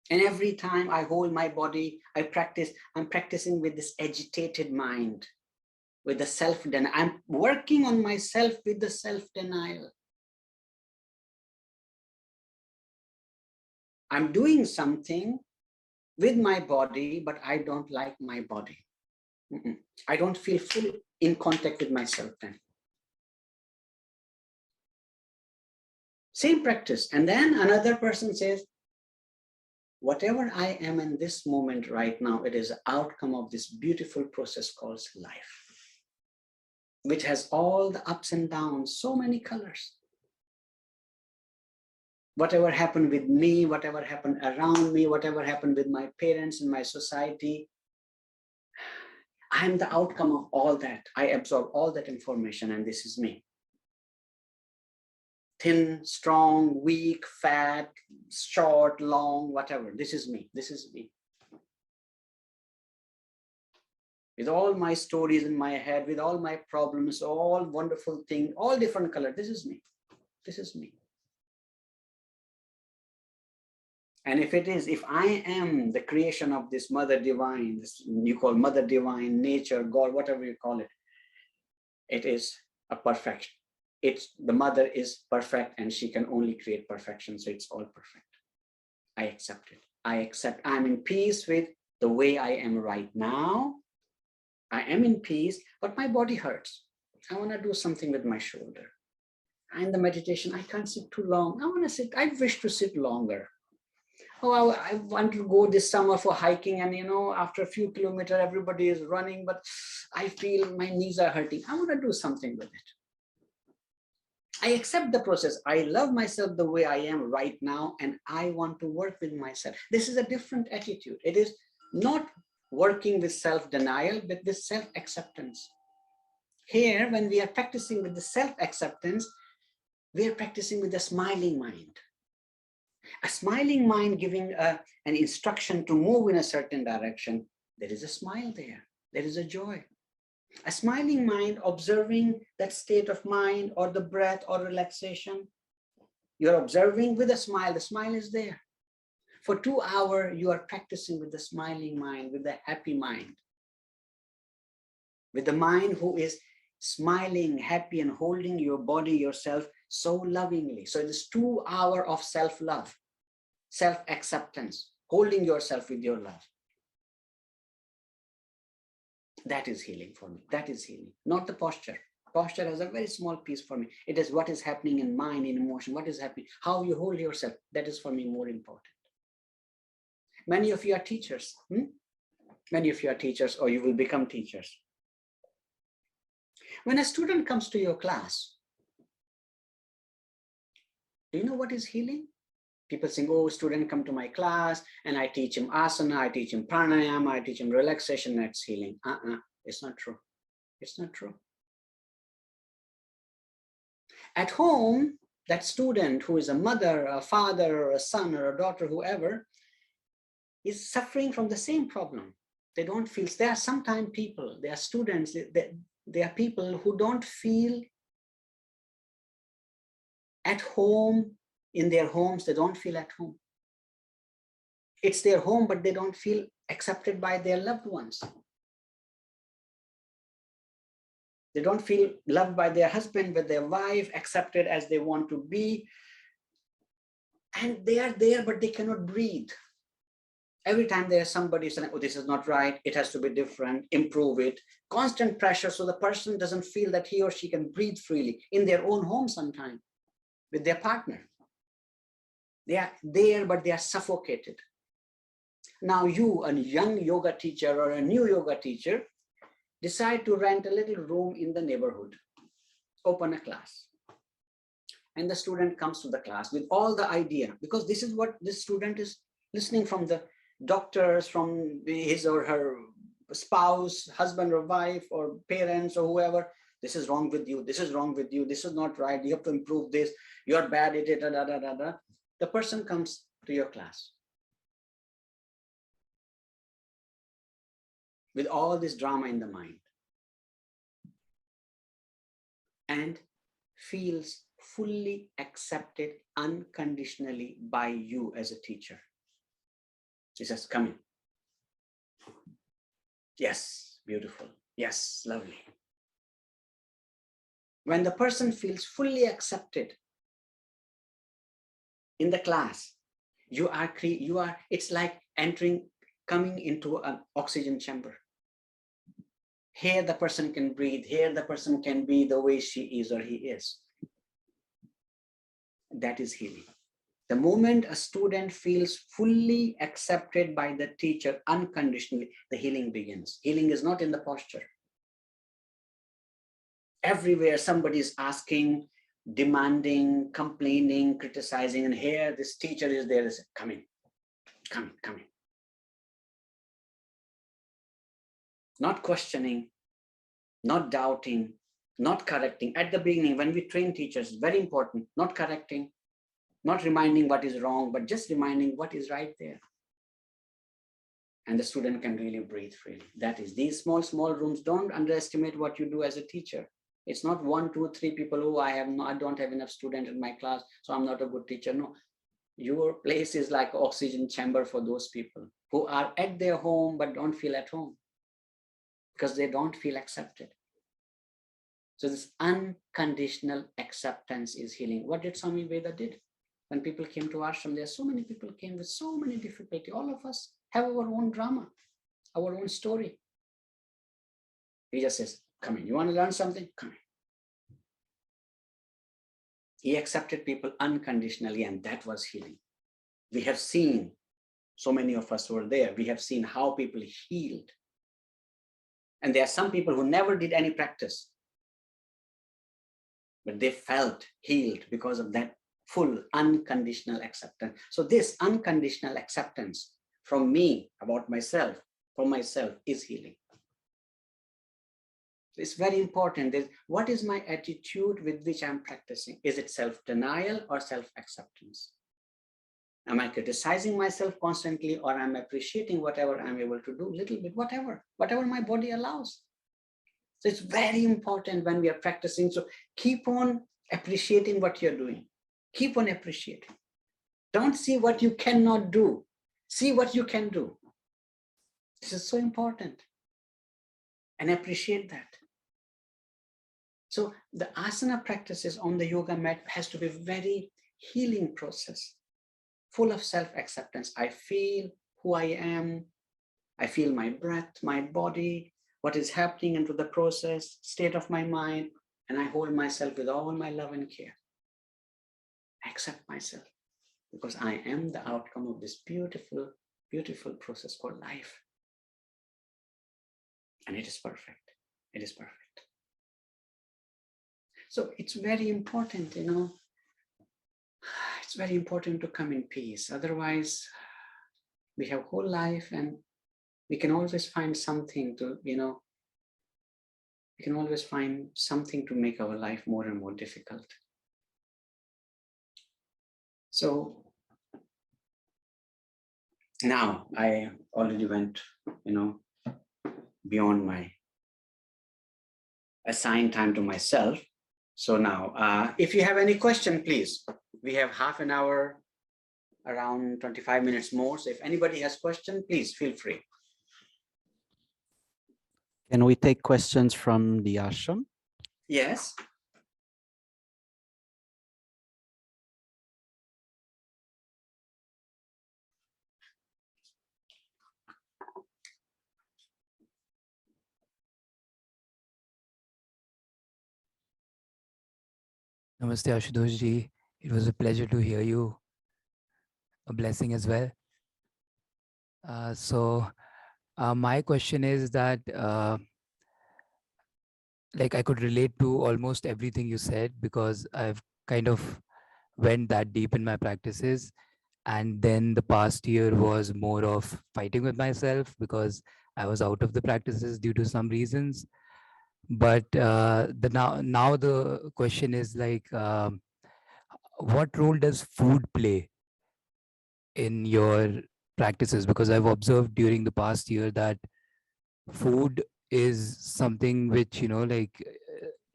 And every time I hold my body, I'm practicing with this agitated mind, with the self-denial. I'm working on myself with the self-denial. I'm doing something with my body, but I don't like my body. I don't feel fully in contact with myself then. Same practice. And then another person says, whatever I am in this moment right now, it is the outcome of this beautiful process called life, which has all the ups and downs, so many colors. Whatever happened with me, whatever happened around me, whatever happened with my parents and my society, I'm the outcome of all that. I absorb all that information, and this is me. Thin, strong, weak, fat, short, long, whatever. This is me. This is me. With all my stories in my head, with all my problems, all wonderful things, all different colors. This is me. This is me. And if I am the creation of this Mother Divine, this you call Mother Divine, nature, God, whatever you call it, it is a perfection. The mother is perfect and she can only create perfection. So it's all perfect. I accept it. I accept I'm in peace with the way I am right now. I am in peace, but my body hurts. I want to do something with my shoulder. And the meditation, I can't sit too long. I want to sit, I wish to sit longer. Oh, I want to go this summer for hiking, and after a few kilometers, everybody is running, but I feel my knees are hurting. I want to do something with it. I accept the process. I love myself the way I am right now, and I want to work with myself. This is a different attitude. It is not working with self-denial, but with self-acceptance. Here, when we are practicing with the self-acceptance, we are practicing with a smiling mind. A smiling mind giving an instruction to move in a certain direction. There is a smile there. There is a joy. A smiling mind observing that state of mind or the breath or relaxation. You're observing with a smile. The smile is there. For 2 hours, you are practicing with the smiling mind, with the happy mind. With the mind who is smiling, happy, and holding your body, yourself so lovingly. So it's 2 hours of self-love, self-acceptance, holding yourself with your love. That is healing for me. That is healing, not the posture. Posture has a very small piece for me. It is what is happening in mind, in emotion, what is happening, how you hold yourself. That is for me more important. Many of you are teachers. Many of you are teachers, or you will become teachers. When a student comes to your class, do you know what is healing? People saying, oh, student come to my class and I teach him asana, I teach him pranayama, I teach him relaxation, that's healing. It's not true. It's not true. At home, that student who is a mother, a father, or a son, or a daughter, whoever, is suffering from the same problem. They don't feel, there are sometimes people, they are students, they are people who don't feel at home in their homes. They don't feel at home. It's their home, but they don't feel accepted by their loved ones. They don't feel loved by their husband, by their wife, accepted as they want to be. And they are there, but they cannot breathe. Every time there's somebody saying, oh, this is not right, it has to be different, improve it. Constant pressure, so the person doesn't feel that he or she can breathe freely in their own home sometimes with their partner. They are there, but they are suffocated. Now you, a young yoga teacher or a new yoga teacher, decide to rent a little room in the neighborhood, open a class. And the student comes to the class with all the idea, because this is what this student is listening from the doctors, from his or her spouse, husband or wife, or parents, or whoever. This is wrong with you. This is wrong with you. This is not right. You have to improve this. You're bad at it. Da, da, da, da, da. The person comes to your class with all this drama in the mind and feels fully accepted unconditionally by you as a teacher. He says, come in. Yes, beautiful. Yes, lovely. When the person feels fully accepted in the class, it's like coming into an oxygen chamber. Here the person can breathe. Here the person can be the way she is or he is. That is healing. The moment a student feels fully accepted by the teacher unconditionally, the healing begins. Healing is not in the posture. Everywhere somebody is asking, demanding, complaining, criticizing, and here this teacher is there, is come in, come in, come in. Not questioning, not doubting, not correcting. At the beginning, when we train teachers, very important, not correcting, not reminding what is wrong, but just reminding what is right there. And the student can really breathe freely. That is, these small rooms, don't underestimate what you do as a teacher. It's not 1, 2, 3 people who I don't have enough students in my class, so I'm not a good teacher. No, your place is like an oxygen chamber for those people who are at their home but don't feel at home because they don't feel accepted. So this unconditional acceptance is healing. What did Swami Veda did? When people came to ashram, there are so many people came with so many difficulty. All of us have our own drama, our own story. He just says, come in. You want to learn something? Come in. He accepted people unconditionally, and that was healing. We have seen, so many of us were there, we have seen how people healed. And there are some people who never did any practice, but they felt healed because of that full unconditional acceptance. So this unconditional acceptance from me about myself, for myself, is healing. It's very important. What is my attitude with which I'm practicing? Is it self-denial or self-acceptance? Am I criticizing myself constantly, or am I appreciating whatever I'm able to do, little bit, whatever my body allows? So it's very important when we are practicing. So keep on appreciating what you're doing. Keep on appreciating. Don't see what you cannot do. See what you can do. This is so important. And appreciate that. So the asana practices on the yoga mat has to be a very healing process, full of self-acceptance. I feel who I am. I feel my breath, my body, what is happening into the process, state of my mind, and I hold myself with all my love and care. I accept myself because I am the outcome of this beautiful, beautiful process called life. And it is perfect. It is perfect. So it's very important, it's very important to come in peace. Otherwise, we have whole life and we can always find something to, we can always find something to make our life more and more difficult. So now I already went, beyond my assigned time to myself. So now, if you have any question, please, we have half an hour, around 25 minutes more. So if anybody has question, please feel free. Can we take questions from the ashram? Yes. Namaste, Ashutosh ji. It was a pleasure to hear you. a blessing as well. So my question is that, like, I could relate to almost everything you said, because I've kind of went that deep in my practices. And then the past year was more of fighting with myself because I was out of the practices due to some reasons. But the now the question is like, what role does food play in your practices? Because I've observed during the past year that food is something which, like,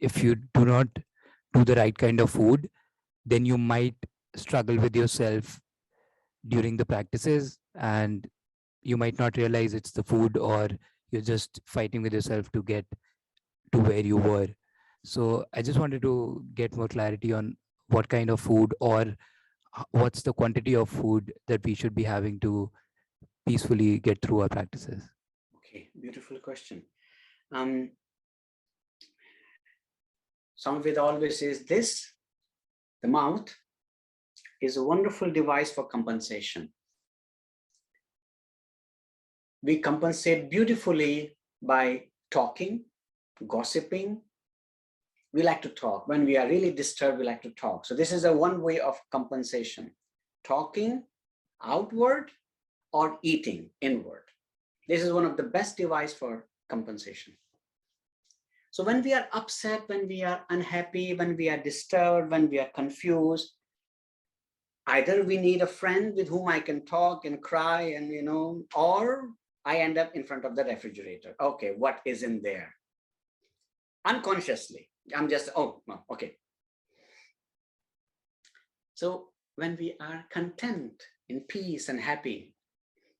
if you do not do the right kind of food, then you might struggle with yourself during the practices, and you might not realize it's the food, or you're just fighting with yourself to get to where you were. So I just wanted to get more clarity on what kind of food, or what's the quantity of food that we should be having to peacefully get through our practices. Okay, beautiful question. Um, Samveda always says this: the mouth is a wonderful device for compensation. We compensate beautifully by talking, gossiping. We like to talk. When we are really disturbed, we like to talk. So this is a one way of compensation: talking outward or eating inward. This is one of the best devices for compensation. So when we are upset, when we are unhappy, when we are disturbed, when we are confused, either we need a friend with whom I can talk and cry and, or I end up in front of the refrigerator. Okay, what is in there? Unconsciously, I'm just, okay. So when we are content, in peace and happy,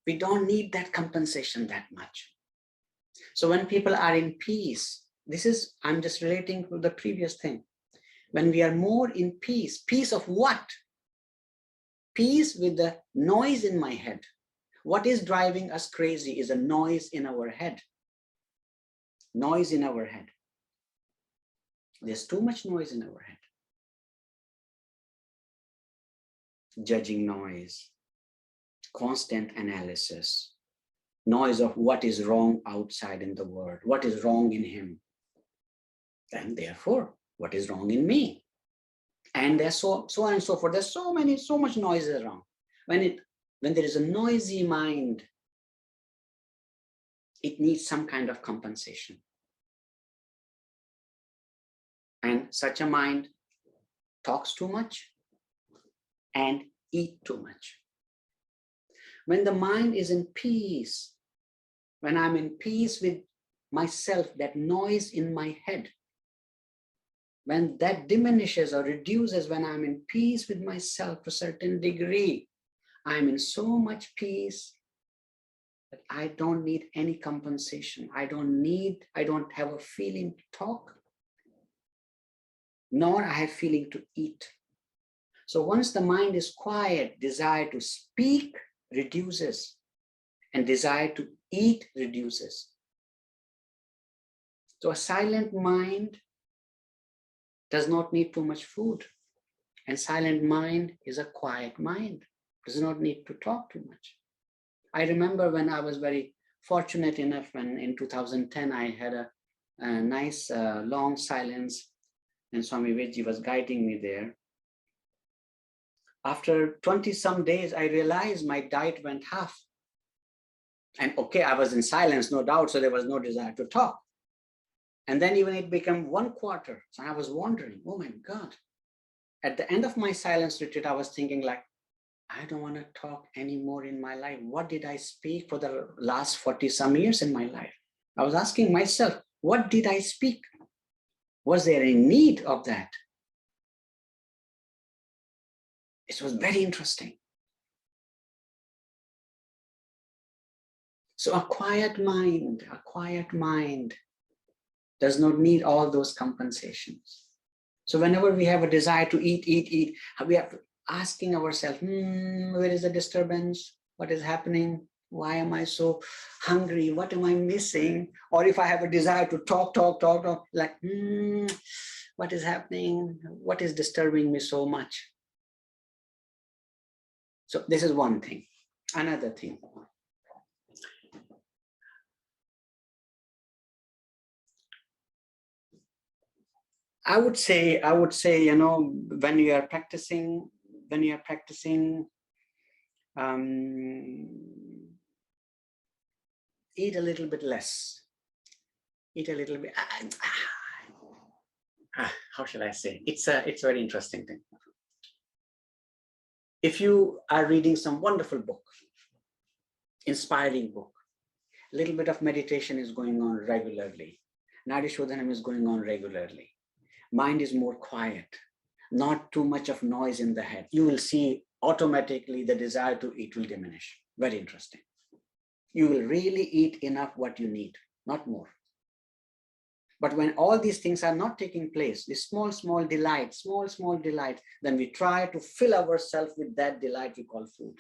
we don't need that compensation that much. So when people are in peace, I'm just relating to the previous thing. When we are more in peace, peace of what? Peace with the noise in my head. What is driving us crazy is a noise in our head. Noise in our head. There's too much noise in our head. Judging noise, constant analysis, noise of what is wrong outside in the world, what is wrong in him, and therefore, what is wrong in me? And there's so on and so forth. There's so much noise around. When there is a noisy mind, it needs some kind of compensation. And such a mind talks too much and eat too much. When the mind is in peace, when I'm in peace with myself, that noise in my head, when that diminishes or reduces, when I'm in peace with myself to a certain degree, I'm in so much peace that I don't need any compensation. I don't have a feeling to talk, nor I have feeling to eat. So once the mind is quiet, desire to speak reduces and desire to eat reduces. So a silent mind does not need too much food. And silent mind is a quiet mind, does not need to talk too much. I remember when I was very fortunate enough when in 2010 I had a nice long silence and Swami Vedji was guiding me there. After 20 some days, I realized my diet went half. And okay, I was in silence, no doubt, so there was no desire to talk. And then even it became 1/4. So I was wondering, oh my God. At the end of my silence retreat, I was thinking like, I don't want to talk anymore in my life. What did I speak for the last 40 some years in my life? I was asking myself, what did I speak? Was there a need of that? It was very interesting. So a quiet mind does not need all those compensations. So whenever we have a desire to eat, we have to asking ourselves, where is the disturbance? What is happening? Why am I so hungry? What am I missing? Or if I have a desire to talk, like, what is happening? What is disturbing me so much? So this is one thing. Another thing. I would say, you know, when you are practicing, eat a little bit less. Eat a little bit. How shall I say? It's a very interesting thing. If you are reading some wonderful book, inspiring book, a little bit of meditation is going on regularly. Nadi Shodhanam is going on regularly. Mind is more quiet, not too much of noise in the head. You will see automatically the desire to eat will diminish. Very interesting. You will really eat enough what you need, not more. But when all these things are not taking place, these small delights, then we try to fill ourselves with that delight we call food.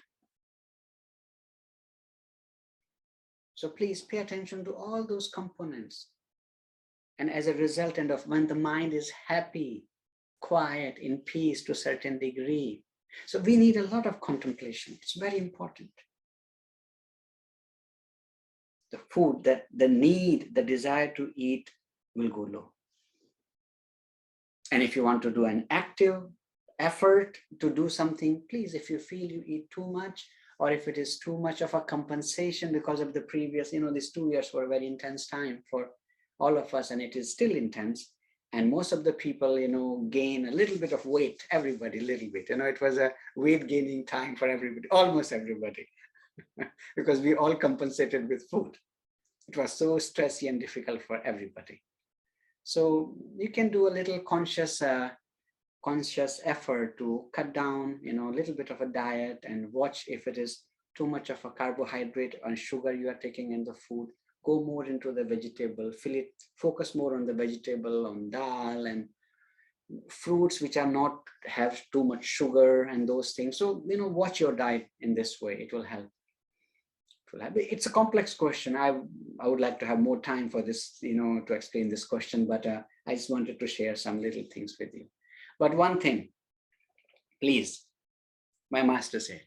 So please pay attention to all those components. And as a resultant of when the mind is happy, quiet, in peace to a certain degree. So we need a lot of contemplation. It's very important. The food, the need, the desire to eat will go low. And if you want to do an active effort to do something, please, if you feel you eat too much, or if it is too much of a compensation because of the previous, you know, these 2 years were a very intense time for all of us, and it is still intense. And most of the people, you know, gain a little bit of weight, everybody, a little bit. You know, it was a weight gaining time for everybody, almost everybody, because we all compensated with food. It was so stressy and difficult for everybody. So you can do a little conscious effort to cut down, you know, a little bit of a diet and watch if it is too much of a carbohydrate and sugar you are taking in the food. Go more into the vegetable, focus more on the vegetable, on dal and fruits which are not have too much sugar and those things. So, you know, watch your diet in this way. It will help. It's a complex question. I would like to have more time for this, you know, to explain this question, but I just wanted to share some little things with you. But one thing, please, my master said,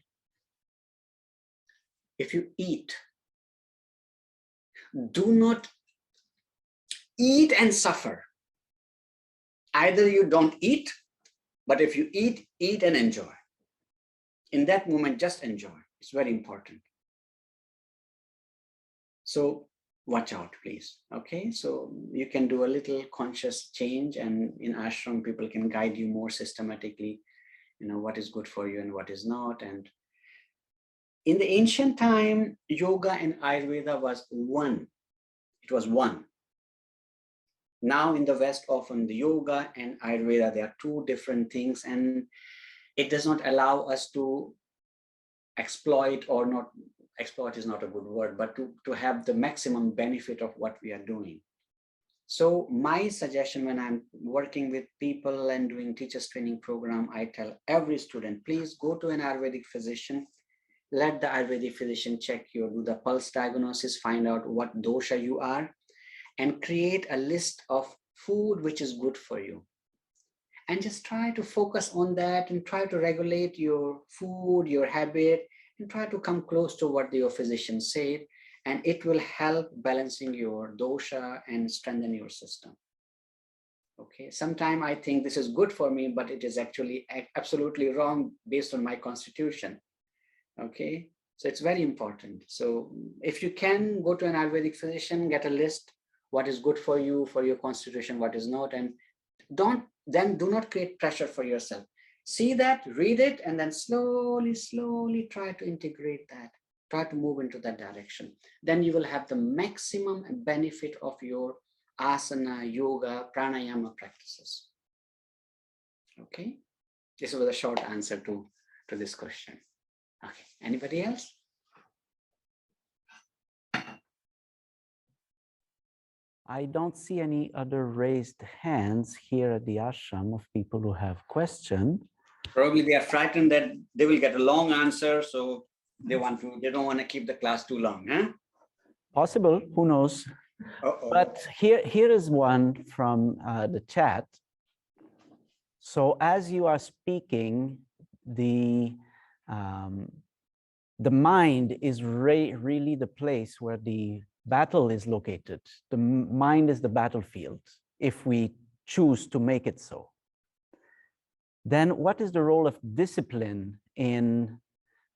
if you eat, do not eat and suffer. Either you don't eat, but if you eat, eat and enjoy. In that moment, just enjoy. It's very important. So watch out, please. Okay, so you can do a little conscious change, and in ashram, people can guide you more systematically, you know, what is good for you and what is not. And in the ancient time, yoga and Ayurveda was one. It was one. Now in the West, often the yoga and Ayurveda, they are two different things, and it does not allow us to exploit, or not, exploit is not a good word, but to have the maximum benefit of what we are doing. So my suggestion when I'm working with people and doing teachers training program, I tell every student, please go to an Ayurvedic physician. Let the Ayurvedic physician check you, do the pulse diagnosis, find out what dosha you are, and create a list of food which is good for you. And just try to focus on that and try to regulate your food, your habit, and try to come close to what your physician said. And it will help balancing your dosha and strengthen your system. Okay, sometimes I think this is good for me, but it is actually absolutely wrong based on my constitution. Okay, so it's very important. So if you can go to an Ayurvedic physician, get a list, what is good for you, for your constitution, what is not, and do not create pressure for yourself. See that, read it, and then slowly try to integrate that, try to move into that direction. Then you will have the maximum benefit of your asana, yoga, pranayama practices. Okay, this was a short answer to this question. Okay, anybody else? I don't see any other raised hands here at the ashram of people who have questions. Probably they are frightened that they will get a long answer, so they don't want to keep the class too long, huh? Possible, who knows? But here is one from the chat. So as you are speaking, the The mind is really the place where the battle is located. The mind is the battlefield, if we choose to make it so. Then what is the role of discipline in,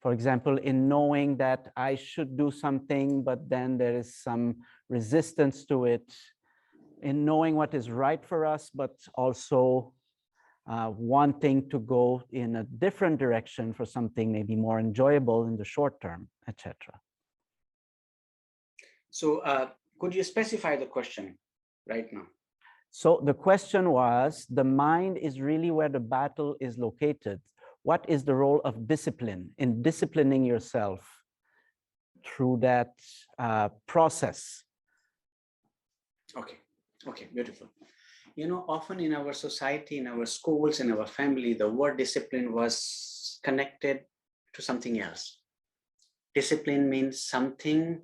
for example, in knowing that I should do something, but then there is some resistance to it, in knowing what is right for us, but also wanting to go in a different direction for something maybe more enjoyable in the short term, etc. So could you specify the question right now? So the question was, the mind is really where the battle is located. What is the role of discipline in disciplining yourself through that process? Okay, beautiful. You know, often in our society, in our schools, in our family, the word discipline was connected to something else. Discipline means something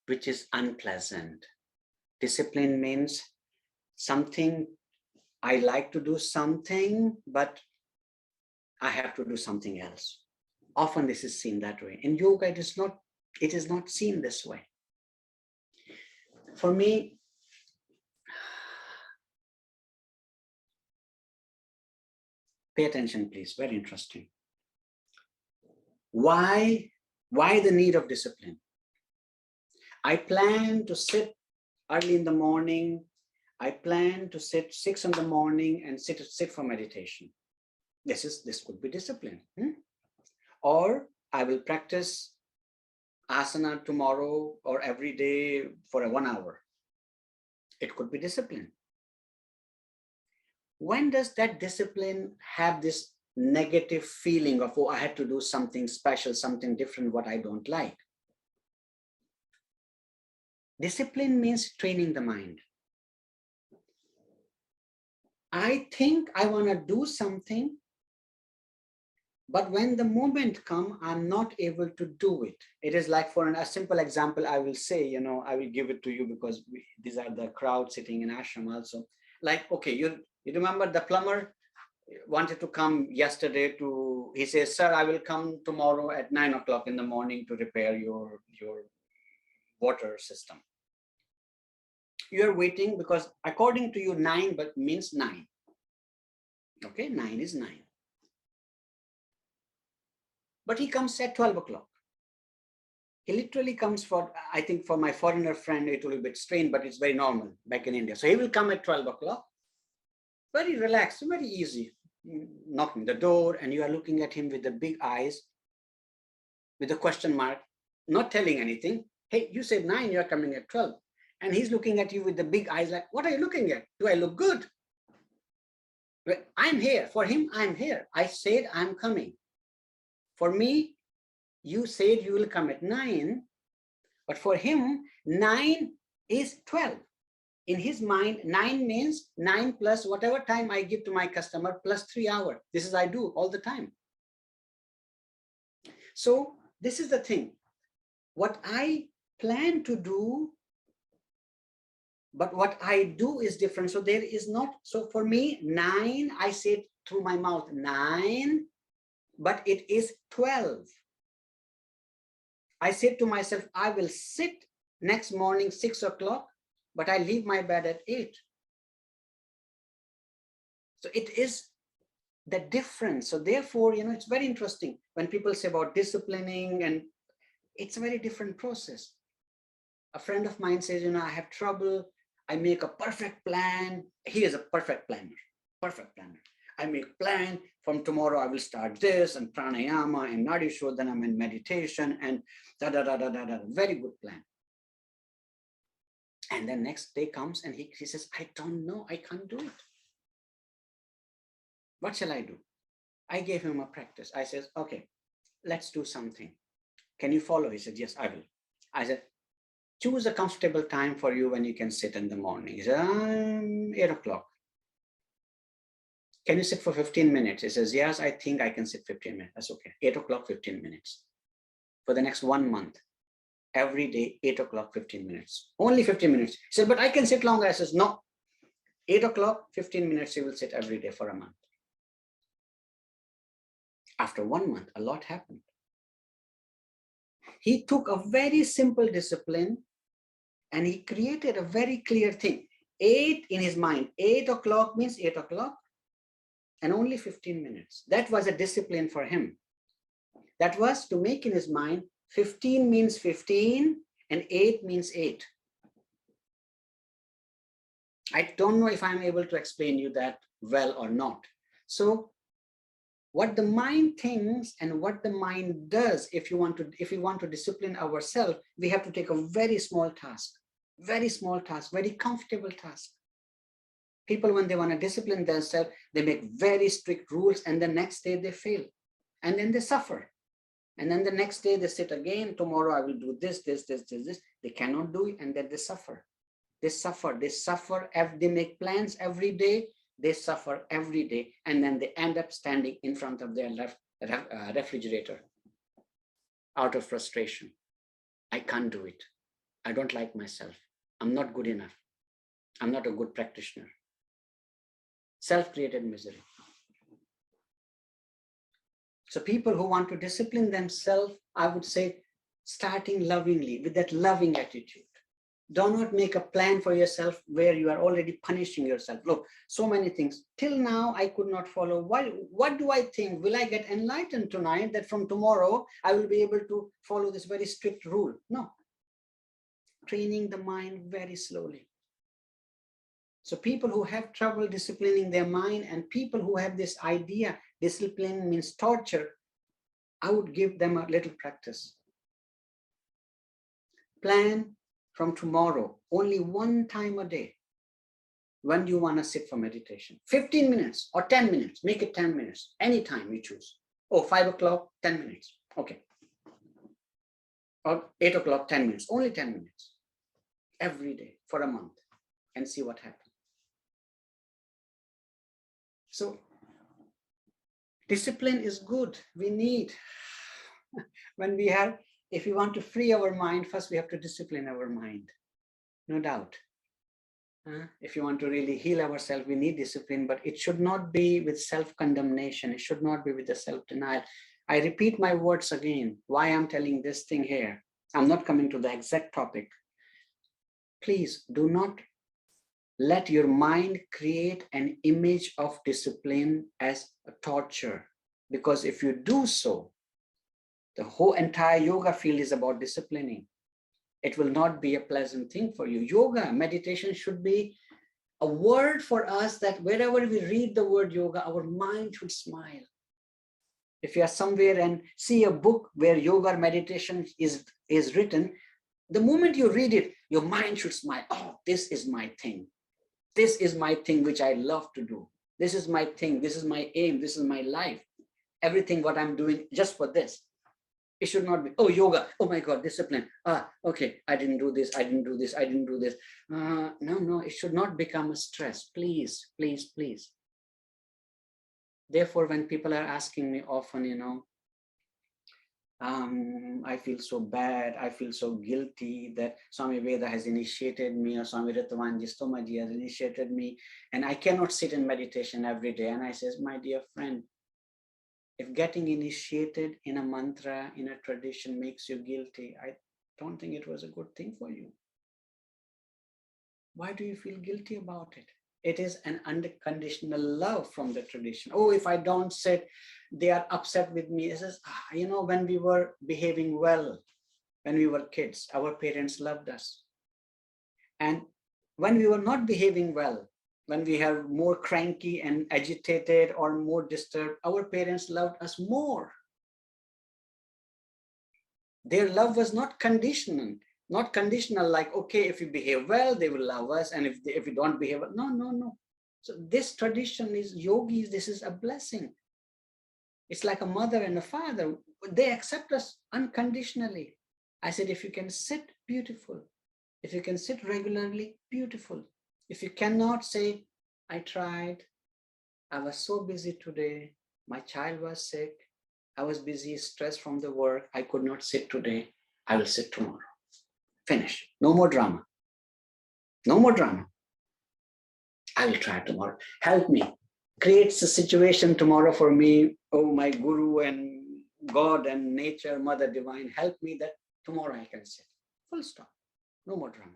which is unpleasant. Discipline means something, I like to do something, but I have to do something else. Often this is seen that way. In yoga, it is not seen this way. For me, pay attention, please, very interesting. Why the need of discipline? I plan to sit early in the morning. I plan to sit 6 in the morning and sit for meditation. This could be discipline. Or I will practice asana tomorrow or every day for 1 hour. It could be discipline. When does that discipline have this negative feeling of, oh, I had to do something special, something different, what I don't like? Discipline means training the mind. I think I want to do something, but when the moment comes, I'm not able to do it. It is like, for a simple example, I will say, I will give it to you because these are the crowd sitting in ashram also. Like, okay, you remember the plumber wanted to come yesterday he says, sir, I will come tomorrow at 9 o'clock in the morning to repair your water system. You're waiting because according to you, 9 but means 9. Okay, 9 is 9. But he comes at 12 o'clock. He literally comes I think for my foreigner friend, it will be a bit strange, but it's very normal back in India. So he will come at 12 o'clock, very relaxed, very easy, knocking the door, and you are looking at him with the big eyes, with a question mark, not telling anything. Hey, you said 9, you're coming at 12. And he's looking at you with the big eyes like, what are you looking at? Do I look good? Well, I'm here. For him, I'm here. I said I'm coming. For me, you said you will come at 9, but for him, 9 is 12. In his mind, 9 means 9 plus whatever time I give to my customer plus 3 hours. This is I do all the time. So this is the thing. What I plan to do, but what I do is different. So there is not, so for me, 9, I say it through my mouth, 9, but it is 12. I said to myself, I will sit next morning, 6 o'clock, but I leave my bed at 8. So it is the difference. So therefore, it's very interesting when people say about disciplining, and it's a very different process. A friend of mine says, I have trouble. I make a perfect plan. He is a perfect planner. I make plan from tomorrow. I will start this and pranayama and nadi shodhanam and meditation and very good plan. And then next day comes and he says, I don't know. I can't do it. What shall I do? I gave him a practice. I said, okay, let's do something. Can you follow? He said, yes, I will. I said, choose a comfortable time for you when you can sit in the morning. He said, 8 o'clock. Can you sit for 15 minutes? He says, yes, I think I can sit 15 minutes. That's okay. 8 o'clock, 15 minutes. For the next 1 month, every day, 8 o'clock, 15 minutes. Only 15 minutes. He said, but I can sit longer. I says, no. 8 o'clock, 15 minutes, you will sit every day for a month. After 1 month, a lot happened. He took a very simple discipline and he created a very clear thing. 8 in his mind, 8 o'clock means 8 o'clock and only 15 minutes. That was a discipline for him. That was to make in his mind 15 means 15 and 8 means 8. I don't know if I'm able to explain you that well or not. So what the mind thinks and what the mind does, if we want to discipline ourselves, we have to take a very small task, very comfortable task. People, when they want to discipline themselves, they make very strict rules and the next day they fail and then they suffer. And then the next day they sit again, tomorrow I will do this. They cannot do it and then they suffer. They suffer. They make plans every day. They suffer every day. And then they end up standing in front of their refrigerator out of frustration. I can't do it. I don't like myself. I'm not good enough. I'm not a good practitioner. Self-created misery. So people who want to discipline themselves, I would say, starting lovingly, with that loving attitude. Do not make a plan for yourself where you are already punishing yourself. Look, so many things. Till now, I could not follow. What do I think? Will I get enlightened tonight that from tomorrow, I will be able to follow this very strict rule? No. Training the mind very slowly. So people who have trouble disciplining their mind and people who have this idea, discipline means torture, I would give them a little practice. Plan from tomorrow, only one time a day, when you want to sit for meditation. 15 minutes or 10 minutes, make it 10 minutes, anytime you choose. Oh, 5 o'clock, 10 minutes, okay. Or 8 o'clock, 10 minutes, only 10 minutes, every day for a month and see what happens. So discipline is good, we need. When we have, if we want to free our mind, first we have to discipline our mind, no doubt. If you want to really heal ourselves, we need discipline, but it should not be with self-condemnation. It should not be with the self-denial. I repeat my words again, why I'm telling this thing here. I'm not coming to the exact topic. Please do not let your mind create an image of discipline as a torture, because if you do so, the whole entire yoga field is about disciplining. It will not be a pleasant thing for you. Yoga, meditation should be a word for us that wherever we read the word yoga, our mind should smile. If you are somewhere and see a book where yoga or meditation is written, the moment you read it, your mind should smile. Oh, this is my thing. This is my thing which I love to do. This is my thing. This is my aim. This is my life. Everything what I'm doing just for this. It should not be, oh, yoga, oh my God, discipline. Okay, I didn't do this, I didn't do this, I didn't do this. No, it should not become a stress. Please, please, please. Therefore, when people are asking me often, I feel so bad, I feel so guilty that Swami Veda has initiated me, or Swami Ritavanji Stomaji has initiated me, and I cannot sit in meditation every day. And I says, my dear friend, if getting initiated in a mantra, in a tradition makes you guilty, I don't think it was a good thing for you. Why do you feel guilty about it? It is an unconditional love from the tradition. Oh, if I don't sit, they are upset with me. It says, when we were behaving well, when we were kids, our parents loved us. And when we were not behaving well, when we are more cranky and agitated or more disturbed, our parents loved us more. Their love was not conditional like, okay, if you behave well, they will love us. And if you don't behave well, no. So this tradition is yogis, this is a blessing. It's like a mother and a father. They accept us unconditionally. I said, if you can sit, beautiful. If you can sit regularly, beautiful. If you cannot, say, I tried, I was so busy today, my child was sick, I was busy, stressed from the work, I could not sit today, I will sit tomorrow. Finish. No more drama. No more drama. I will try tomorrow. Help me. creates a situation tomorrow for me, oh, my guru and God and nature, Mother Divine, help me that tomorrow I can sit. Full stop. No more drama.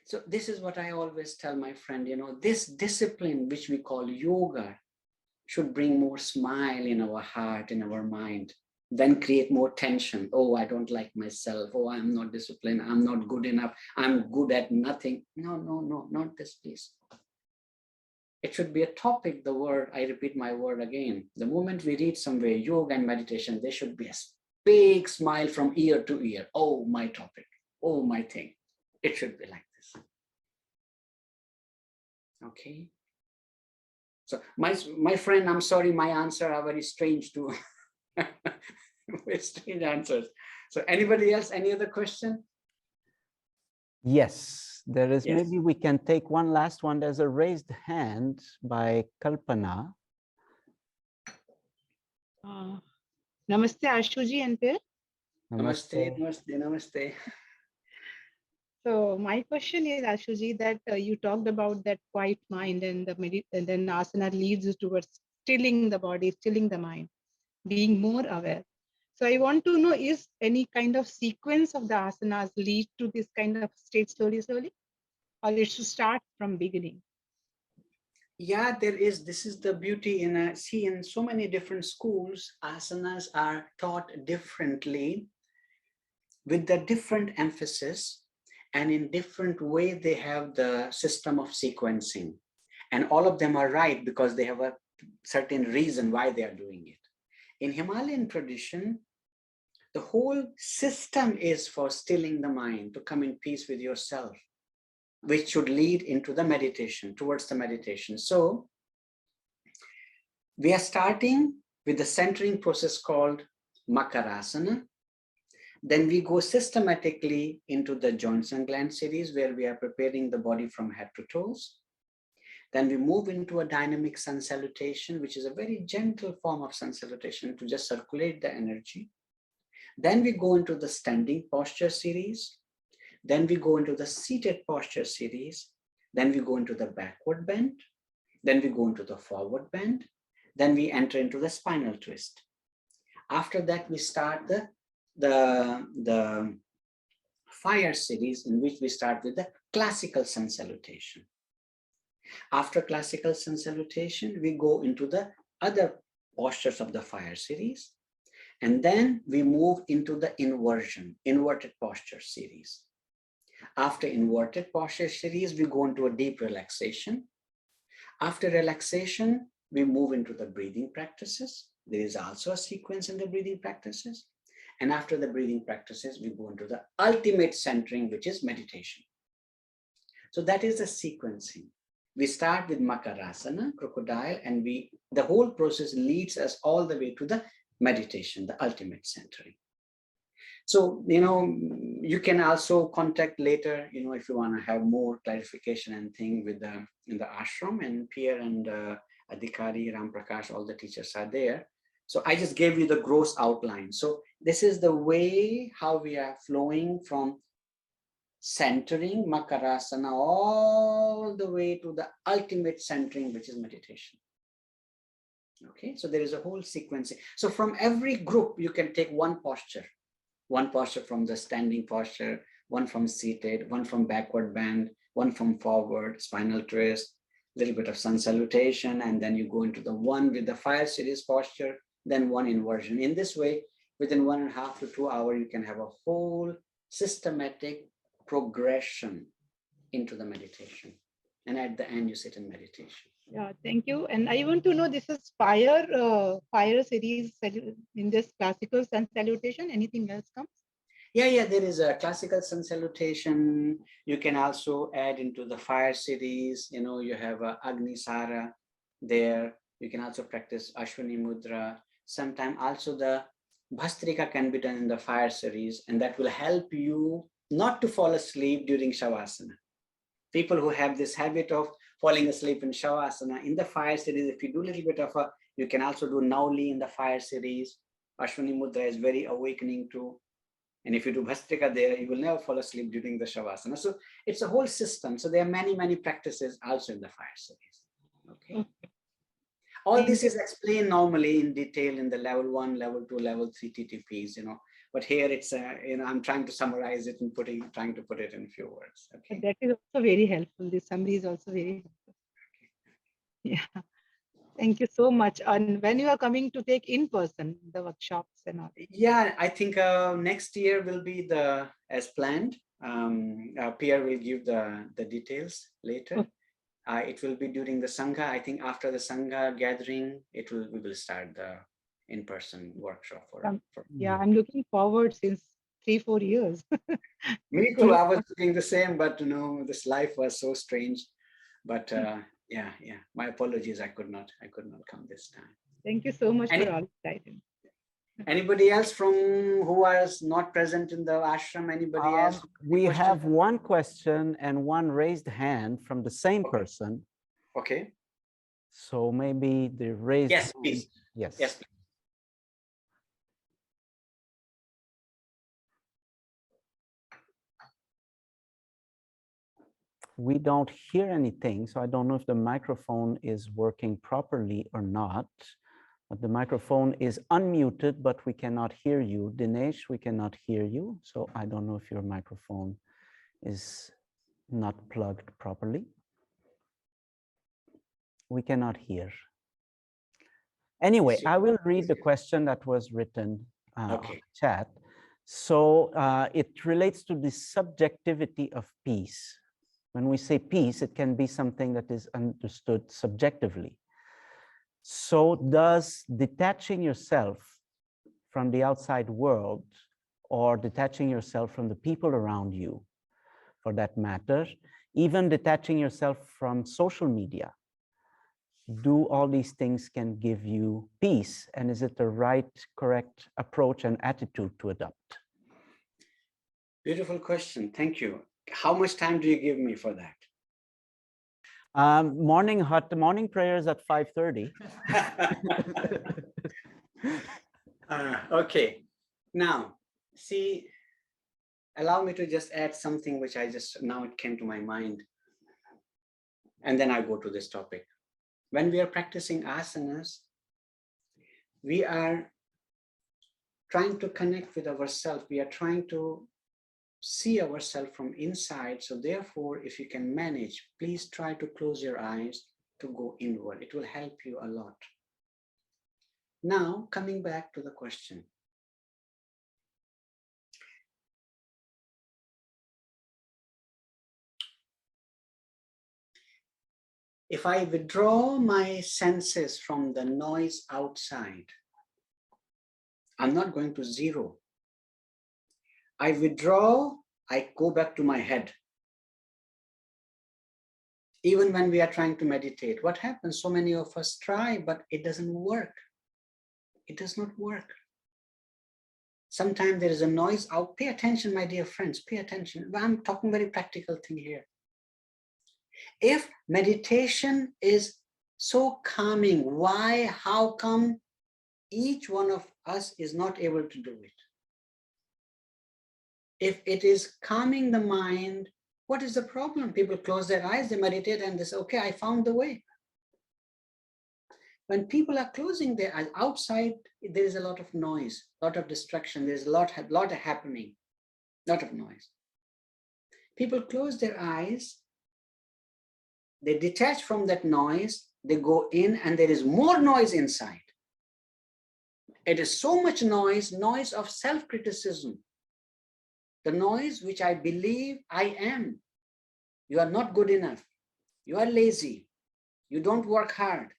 So this is what I always tell my friend, this discipline which we call yoga should bring more smile in our heart, in our mind, than create more tension. Oh, I don't like myself. Oh, I'm not disciplined. I'm not good enough. I'm good at nothing. No, not this, please. It should be a topic, the word, I repeat my word again. The moment we read somewhere, yoga and meditation, there should be a big smile from ear to ear. Oh, my topic. Oh, my thing. It should be like this. Okay. So my friend, I'm sorry, my answers are very strange too. Very strange answers. So anybody else, any other question? Yes, there is. Yes. Maybe we can take one last one. There's a raised hand by Kalpana. Namaste, Ashuji and Pir. Namaste, namaste, namaste. So my question is, Ashuji, that you talked about that quiet mind and and then asana leads you towards stilling the body, stilling the mind, being more aware. So I want to know, is any kind of sequence of the asanas lead to this kind of state slowly, or it should start from beginning? Yeah, there is. This is the beauty in see, in so many different schools, asanas are taught differently with the different emphasis, and in different way they have the system of sequencing, and all of them are right because they have a certain reason why they are doing it. In Himalayan tradition, the whole system is for stilling the mind, to come in peace with yourself, which should lead into the meditation, towards the meditation. So we are starting with the centering process called Makarasana. Then we go systematically into the joints and gland series, where we are preparing the body from head to toes. Then we move into a dynamic sun salutation, which is a very gentle form of sun salutation to just circulate the energy. Then we go into the standing posture series. Then we go into the seated posture series. Then we go into the backward bend. Then we go into the forward bend. Then we enter into the spinal twist. After that, we start the fire series, in which we start with the classical sun salutation. After classical sun salutation, we go into the other postures of the fire series. And then we move into the inverted posture series. After inverted posture series, we go into a deep relaxation. After relaxation, we move into the breathing practices. There is also a sequence in the breathing practices. And after the breathing practices, we go into the ultimate centering, which is meditation. So that is the sequencing. We start with Makarasana, crocodile, and the whole process leads us all the way to the meditation, the ultimate centering. So, you can also contact later, if you want to have more clarification and thing in the ashram, and Pierre and Adhikari, Ram Prakash, all the teachers are there. So I just gave you the gross outline. So this is the way how we are flowing from centering, Makarasana, all the way to the ultimate centering, which is meditation. Okay, so there is a whole sequencing. So from every group, you can take one posture from the standing posture, one from seated, one from backward bend, one from forward, spinal twist, little bit of sun salutation, and then you go into the one with the fire series posture, then one inversion. In this way, within 1.5 to 2 hours, you can have a whole systematic progression into the meditation. And at the end, you sit in meditation. Yeah, thank you. And I want to know, this is fire series in this classical sun salutation. Anything else comes? Yeah, there is a classical sun salutation. You can also add into the fire series. You have Agni Sara there. You can also practice Ashwini Mudra. Sometimes also the Bhastrika can be done in the fire series, and that will help you not to fall asleep during Shavasana. People who have this habit of falling asleep in Shavasana, in the fire series, if you do a little bit of you can also do Nauli in the fire series. Ashwini Mudra is very awakening too. And if you do Bhastrika there, you will never fall asleep during the Shavasana. So it's a whole system. So there are many, many practices also in the fire series. Okay. All Thank this you. is explained normally in detail in the level 1, level 2, level 3 TTPs, but here it's, I'm trying to summarize it and trying to put it in a few words. Okay. That is also very helpful. This summary is also very helpful. Yeah. Thank you so much. And when you are coming to take in person the workshops and all? Yeah, I think next year will be as planned. Pierre will give the details later. Okay. It will be during the Sangha. I think after the Sangha gathering, we will start the in-person workshop. Yeah, I'm looking forward since 3-4 years. Me too. I was doing the same, but this life was so strange. But yeah. My apologies. I could not come this time. Thank you so much for all the guidance. Anybody else who was not present in the ashram? Anybody else? We have one question and one raised hand from the same person. Okay. So maybe the raised yes, hand. please. Yes. Yes, please. We don't hear anything, so I don't know if the microphone is working properly or not. But the microphone is unmuted, but we cannot hear you. Dinesh, we cannot hear you. So I don't know if your microphone is not plugged properly. We cannot hear. Anyway, I will read the question that was written on the chat. So it relates to the subjectivity of peace. When we say peace, it can be something that is understood subjectively. So does detaching yourself from the outside world or detaching yourself from the people around you, for that matter, even detaching yourself from social media, do all these things can give you peace? And is it the right, correct approach and attitude to adopt? Beautiful question. Thank you. How much time do you give me for that? Morning prayers at 5:30. Okay. Now, see, allow me to just add something which now it came to my mind. And then I go to this topic. When we are practicing asanas, we are trying to connect with ourselves. We are trying to see ourselves from inside. So therefore, if you can manage, please try to close your eyes to go inward. It will help you a lot. Now, coming back to the question. If I withdraw my senses from the noise outside, I'm not going to zero. I withdraw, I go back to my head. Even when we are trying to meditate, what happens? So many of us try, but it doesn't work. It does not work. Sometimes there is a noise out. Pay attention, my dear friends, pay attention. I'm talking very practical thing here. If meditation is so calming, why, how come each one of us is not able to do it? If it is calming the mind, what is the problem? People close their eyes, they meditate and they say, okay, I found the way. When people are closing their eyes, outside, there is a lot of noise, a lot of distraction. There's a lot happening, a lot of noise. People close their eyes, they detach from that noise, they go in and there is more noise inside. It is so much noise of self-criticism. The noise which I believe I am. You are not good enough. You are lazy. You don't work hard.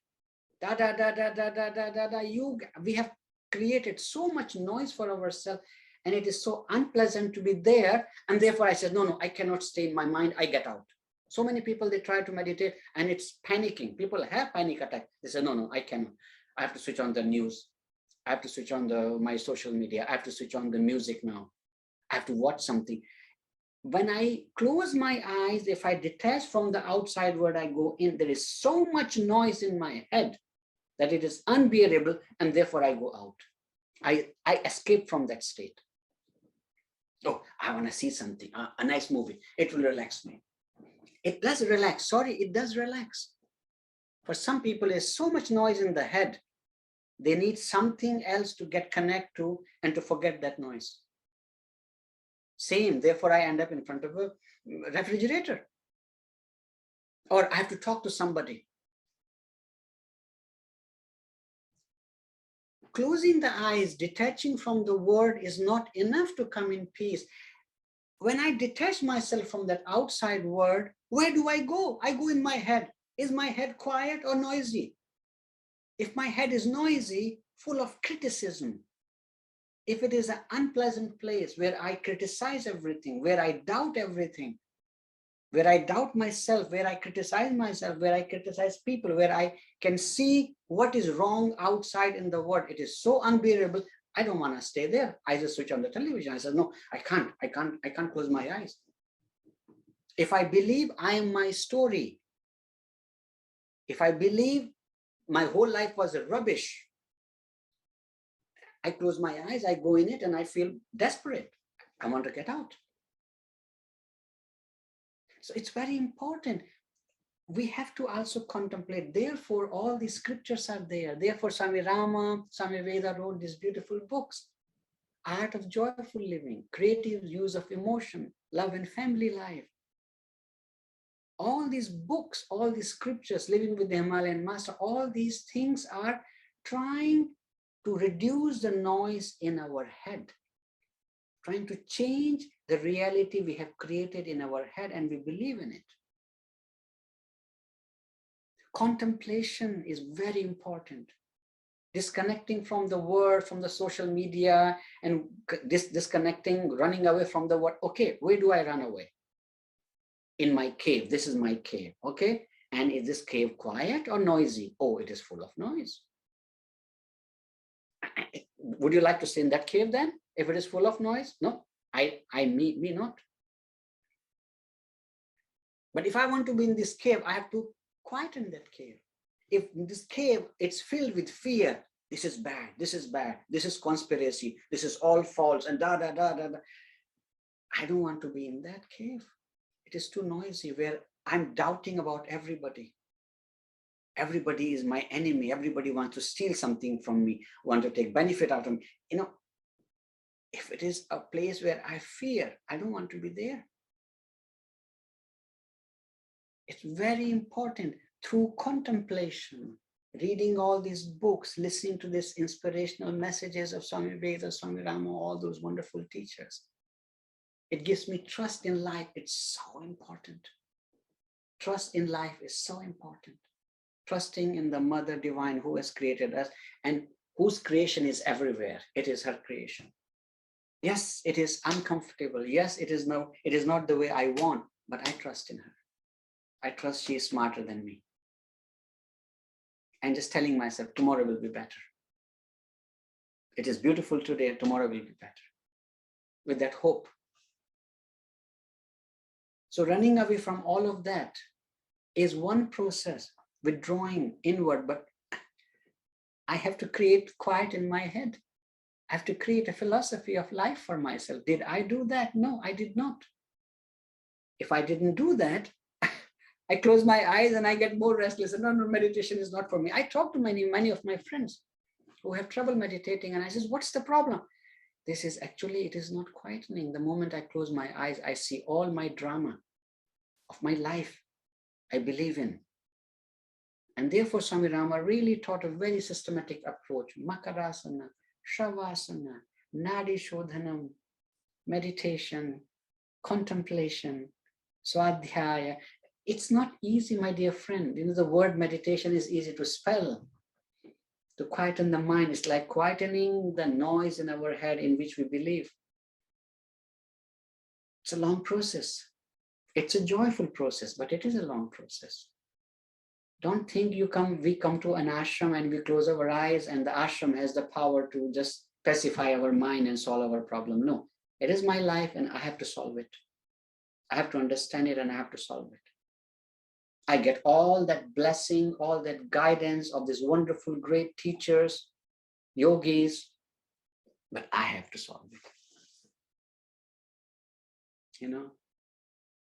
We have created so much noise for ourselves and it is so unpleasant to be there. And therefore I said, no, I cannot stay in my mind. I get out. So many people, they try to meditate and it's panicking. People have panic attack. They say, no, I cannot. I have to switch on the news. I have to switch on my social media. I have to switch on the music now. I have to watch something. When I close my eyes, if I detach from the outside world, I go in, there is so much noise in my head that it is unbearable, and therefore I go out. I escape from that state. Oh, I want to see something, a nice movie. It will relax me. It does relax. Sorry, it does relax. For some people, there's so much noise in the head. They need something else to get connect to and to forget that noise. Same, therefore I end up in front of a refrigerator. Or I have to talk to somebody. Closing the eyes, detaching from the world is not enough to come in peace. When I detach myself from that outside world, where do I go? I go in my head. Is my head quiet or noisy? If my head is noisy, full of criticism, if it is an unpleasant place where I criticize everything, where I doubt everything, where I doubt myself, where I criticize myself, where I criticize people, where I can see what is wrong outside in the world, it is so unbearable. I don't want to stay there. I just switch on the television. I said, no, I can't close my eyes. If I believe I am my story, if I believe my whole life was rubbish, I close my eyes, I go in it, and I feel desperate. I want to get out. So it's very important. We have to also contemplate. Therefore, all these scriptures are there. Therefore, Swami Rama, Swami Veda wrote these beautiful books. Art of Joyful Living, Creative Use of Emotion, Love and Family Life. All these books, all these scriptures, Living with the Himalayan Master, all these things are trying to reduce the noise in our head, trying to change the reality we have created in our head and we believe in it. Contemplation is very important. Disconnecting from the world, from the social media, and disconnecting, running away from the world. Okay, where do I run away? In my cave. This is my cave. Okay, and is this cave quiet or noisy? Oh, it is full of noise. Would you like to stay in that cave then? If it is full of noise? No, me not. But if I want to be in this cave, I have to quieten that cave. If this cave, it's filled with fear, this is bad, this is bad, this is conspiracy, this is all false, and da, da, da, da, da. I don't want to be in that cave. It is too noisy, where I'm doubting about everybody. Everybody is my enemy. Everybody wants to steal something from me, want to take benefit out of me. You know, if it is a place where I fear, I don't want to be there. It's very important. Through contemplation, reading all these books, listening to these inspirational messages of Swami Veda, Swami Rama, all those wonderful teachers, it gives me trust in life. It's so important. Trust in life is so important. Trusting in the Mother Divine who has created us and whose creation is everywhere. It is her creation. Yes, it is uncomfortable. Yes, it is not the way I want, but I trust in her. I trust she is smarter than me. And just telling myself, tomorrow will be better. It is beautiful today, tomorrow will be better. With that hope. So running away from all of that is one process, withdrawing inward, but I have to create quiet in my head. I have to create a philosophy of life for myself. Did I do that? No, I did not. If I didn't do that, I close my eyes and I get more restless. And no, meditation is not for me. I talk to many of my friends who have trouble meditating, and I says, what's the problem? This is actually, it is not quietening. The moment I close my eyes, I see all my drama of my life I believe in. And therefore, Swami Rama really taught a very systematic approach. Makarasana, Shavasana, Nadi Shodhanam, meditation, contemplation, Swadhyaya. It's not easy, my dear friend. You know, the word meditation is easy to spell. To quieten the mind is like quietening the noise in our head in which we believe. It's a long process. It's a joyful process, but it is a long process. Don't think we come to an ashram and we close our eyes and the ashram has the power to just pacify our mind and solve our problem. No, it is my life and I have to solve it. I have to understand it and I have to solve it. I get all that blessing, all that guidance of these wonderful, great teachers, yogis, but I have to solve it.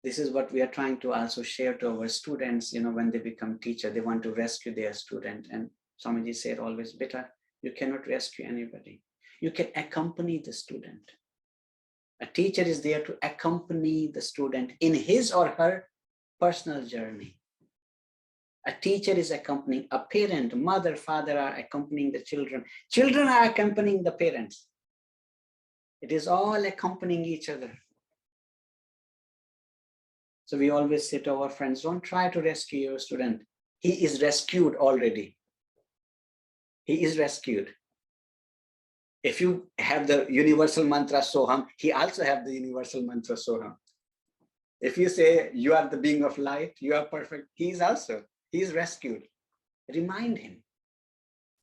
This is what we are trying to also share to our students, when they become teacher, they want to rescue their student. And Swamiji said always, beta, you cannot rescue anybody. You can accompany the student. A teacher is there to accompany the student in his or her personal journey. A teacher is accompanying, a parent, mother, father are accompanying the children. Children are accompanying the parents. It is all accompanying each other. So we always say to our friends, don't try to rescue your student. He is rescued already. He is rescued. If you have the universal mantra Soham, he also have the universal mantra Soham. If you say you are the being of light, you are perfect, he is rescued. Remind him,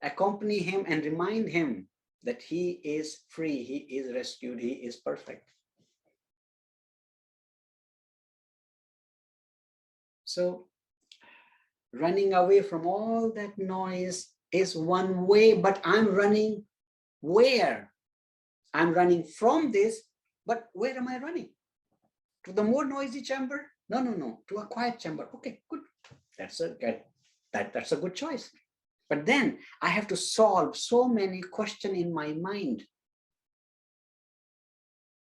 accompany him and remind him that he is free, he is rescued, he is perfect. So running away from all that noise is one way, but I'm running where? I'm running from this, but where am I running? To the more noisy chamber? No, to a quiet chamber. Okay, good. That's a good choice. But then I have to solve so many questions in my mind.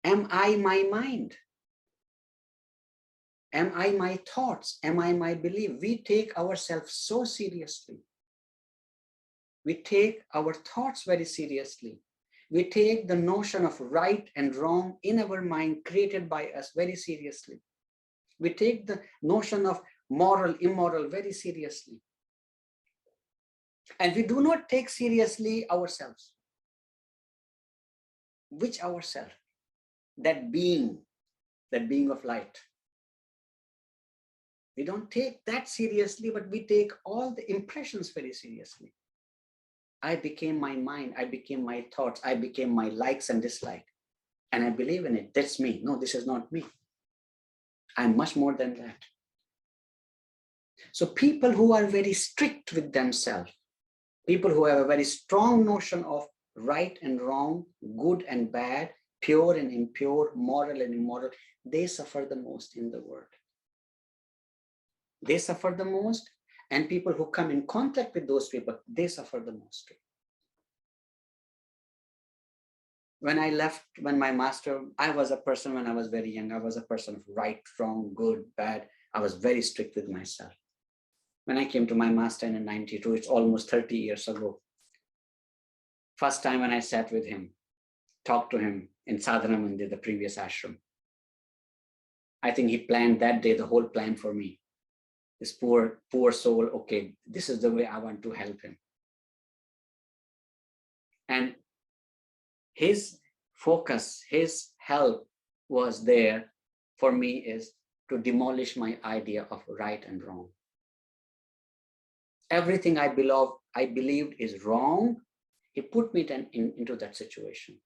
Am I my mind? Am I my thoughts? Am I my belief? We take ourselves so seriously. We take our thoughts very seriously. We take the notion of right and wrong in our mind created by us very seriously. We take the notion of moral, immoral very seriously. And we do not take seriously ourselves. Which ourselves? That being of light. We don't take that seriously, but we take all the impressions very seriously. I became my mind, I became my thoughts, I became my likes and dislikes. And I believe in it. That's me. No, this is not me. I'm much more than that. So people who are very strict with themselves, people who have a very strong notion of right and wrong, good and bad, pure and impure, moral and immoral, they suffer the most in the world. They suffer the most, and people who come in contact with those people, they suffer the most. When my master, I was a person when I was very young, I was a person of right, wrong, good, bad. I was very strict with myself. When I came to my master in 92, it's almost 30 years ago. First time when I sat with him, talked to him in Sadhana Mandir, the previous ashram. I think he planned that day, the whole plan for me. This poor soul, okay, this is the way I want to help him. And his focus, his help was there for me is to demolish my idea of right and wrong. Everything I believed is wrong, he put me into that situation.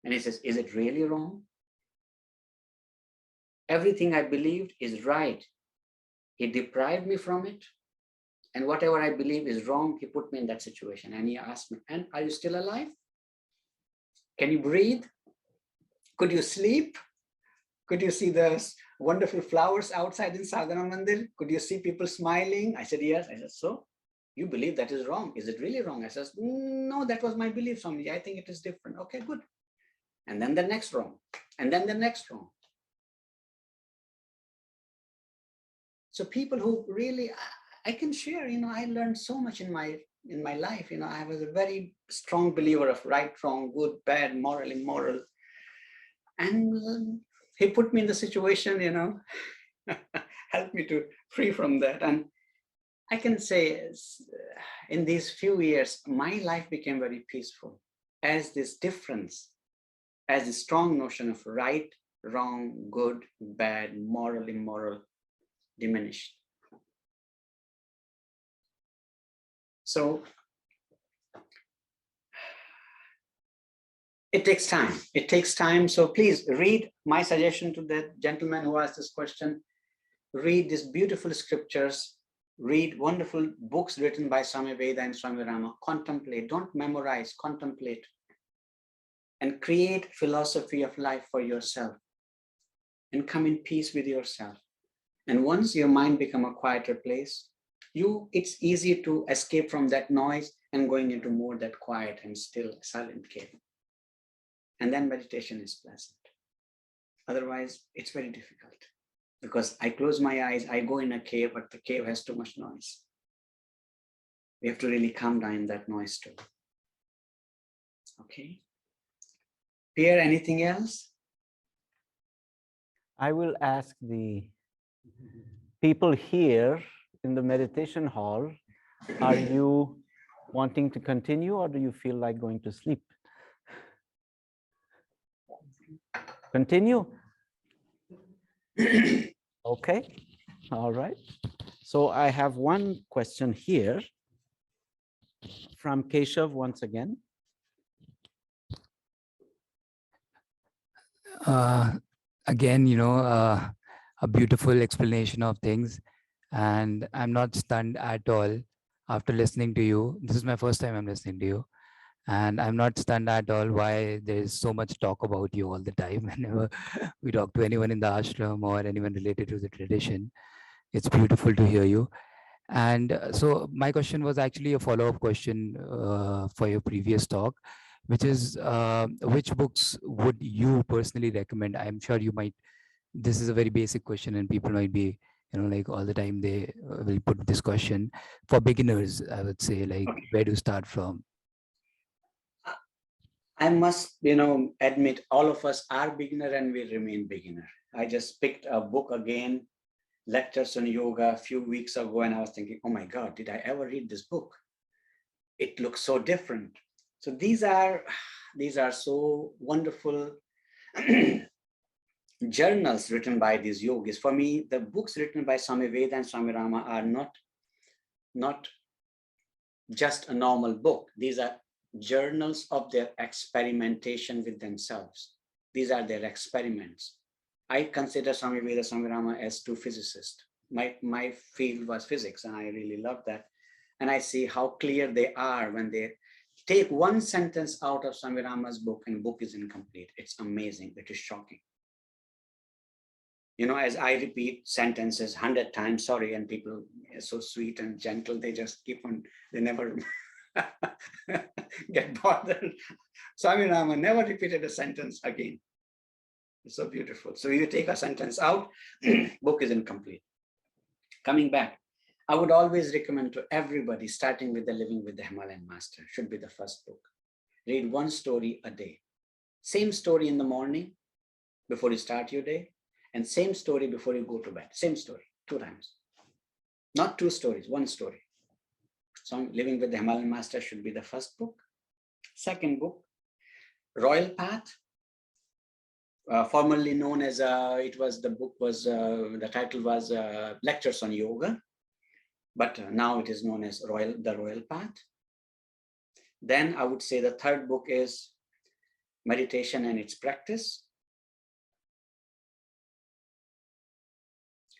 And he says, is it really wrong? Everything I believed is right. He deprived me from it. And whatever I believe is wrong, he put me in that situation. And he asked me, and are you still alive? Can you breathe? Could you sleep? Could you see the wonderful flowers outside in Sadhana Mandir? Could you see people smiling? I said, yes. I said, so you believe that is wrong. Is it really wrong? I said, no, that was my belief, Swamiji. I think it is different. Okay, good. And then the next wrong. And then the next wrong. So people who really, I can share, I learned so much in my life. I was a very strong believer of right, wrong, good, bad, moral, immoral. And he put me in the situation, helped me to free from that. And I can say in these few years, my life became very peaceful as this difference, as the strong notion of right, wrong, good, bad, moral, immoral diminished. So it takes time. It takes time. So please read my suggestion to the gentleman who asked this question. Read these beautiful scriptures. Read wonderful books written by Swami Veda and Swami Rama. Contemplate. Don't memorize. Contemplate. and create philosophy of life for yourself and come in peace with yourself. And once your mind become a quieter place, it's easy to escape from that noise and going into more that quiet and still silent cave. And then meditation is pleasant. Otherwise, it's very difficult because I close my eyes, I go in a cave, but the cave has too much noise. We have to really calm down that noise too. Okay. Pierre, anything else? I will ask the people here in the meditation hall, are you wanting to continue or do you feel like going to sleep? Continue? Okay, all right. So I have one question here from Keshav once again. Again, a beautiful explanation of things. And I'm not stunned at all after listening to you. This is my first time I'm listening to you. And I'm not stunned at all why there's so much talk about you all the time. Whenever we talk to anyone in the ashram or anyone related to the tradition, it's beautiful to hear you. And so my question was actually a follow-up question for your previous talk, which is which books would you personally recommend? I'm sure you might, this is a very basic question and people might be, like all the time they will put this question. For beginners, I would say, like, where do you start from? I must, admit all of us are beginner and we remain beginner. I just picked a book again, Lectures on Yoga, a few weeks ago, and I was thinking, oh my God, did I ever read this book? It looks so different. So these are so wonderful journals written by these yogis. For me, the books written by Swami Veda and Swami Rama are not just a normal book. These are journals of their experimentation with themselves. These are their experiments. I consider Swami Veda, Swami Rama as two physicists. My field was physics, and I really love that. And I see how clear they are when they take one sentence out of Swami Rama's book, and the book is incomplete. It's amazing. It is shocking. As I repeat sentences 100 times, sorry, and people are so sweet and gentle, they just keep on, they never get bothered. Swami Rama never repeated a sentence again. It's so beautiful. So you take a sentence out, book is incomplete. Coming back, I would always recommend to everybody, starting with the Living with the Himalayan Master, should be the first book. Read one story a day. Same story in the morning before you start your day, and same story before you go to bed. Same story, 2 times. Not 2 stories, 1 story. So Living with the Himalayan Master should be the first book. Second book, Royal Path, formerly known as, the title was Lectures on Yoga, but now it is known as the Royal Path. Then I would say the third book is Meditation and Its Practice.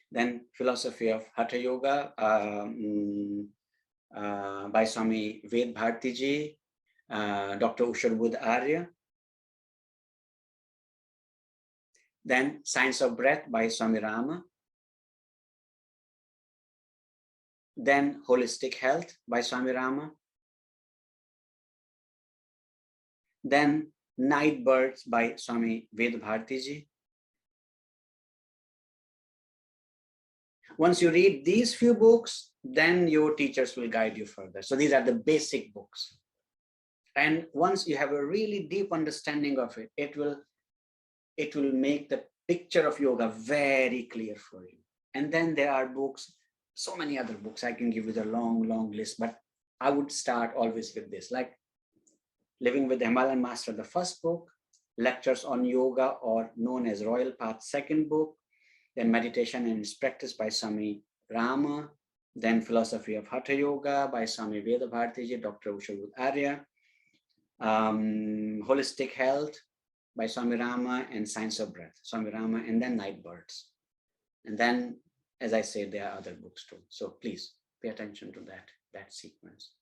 Then Philosophy of Hatha Yoga by Swami Ved Bharti Ji, Dr. Usha Arya. Then Science of Breath by Swami Rama. Then Holistic Health by Swami Rama. Then Night Birds by Swami Ved Bharti Ji. Once you read these few books, then your teachers will guide you further. So these are the basic books. And once you have a really deep understanding of it, it will make the picture of yoga very clear for you. And then there are books, so many other books. I can give you the long list, but I would start always with this, like Living with the Himalayan Master, the first book, Lectures on Yoga, or known as Royal Path, second book, then Meditation and Its Practice by Swami Rama, then Philosophy of Hatha Yoga by Swami Veda Bharti Ji, Dr. Usha Arya, Holistic Health by Swami Rama, and Science of Breath, Swami Rama, and then Night Birds. And then, as I said, there are other books too. So please pay attention to that sequence.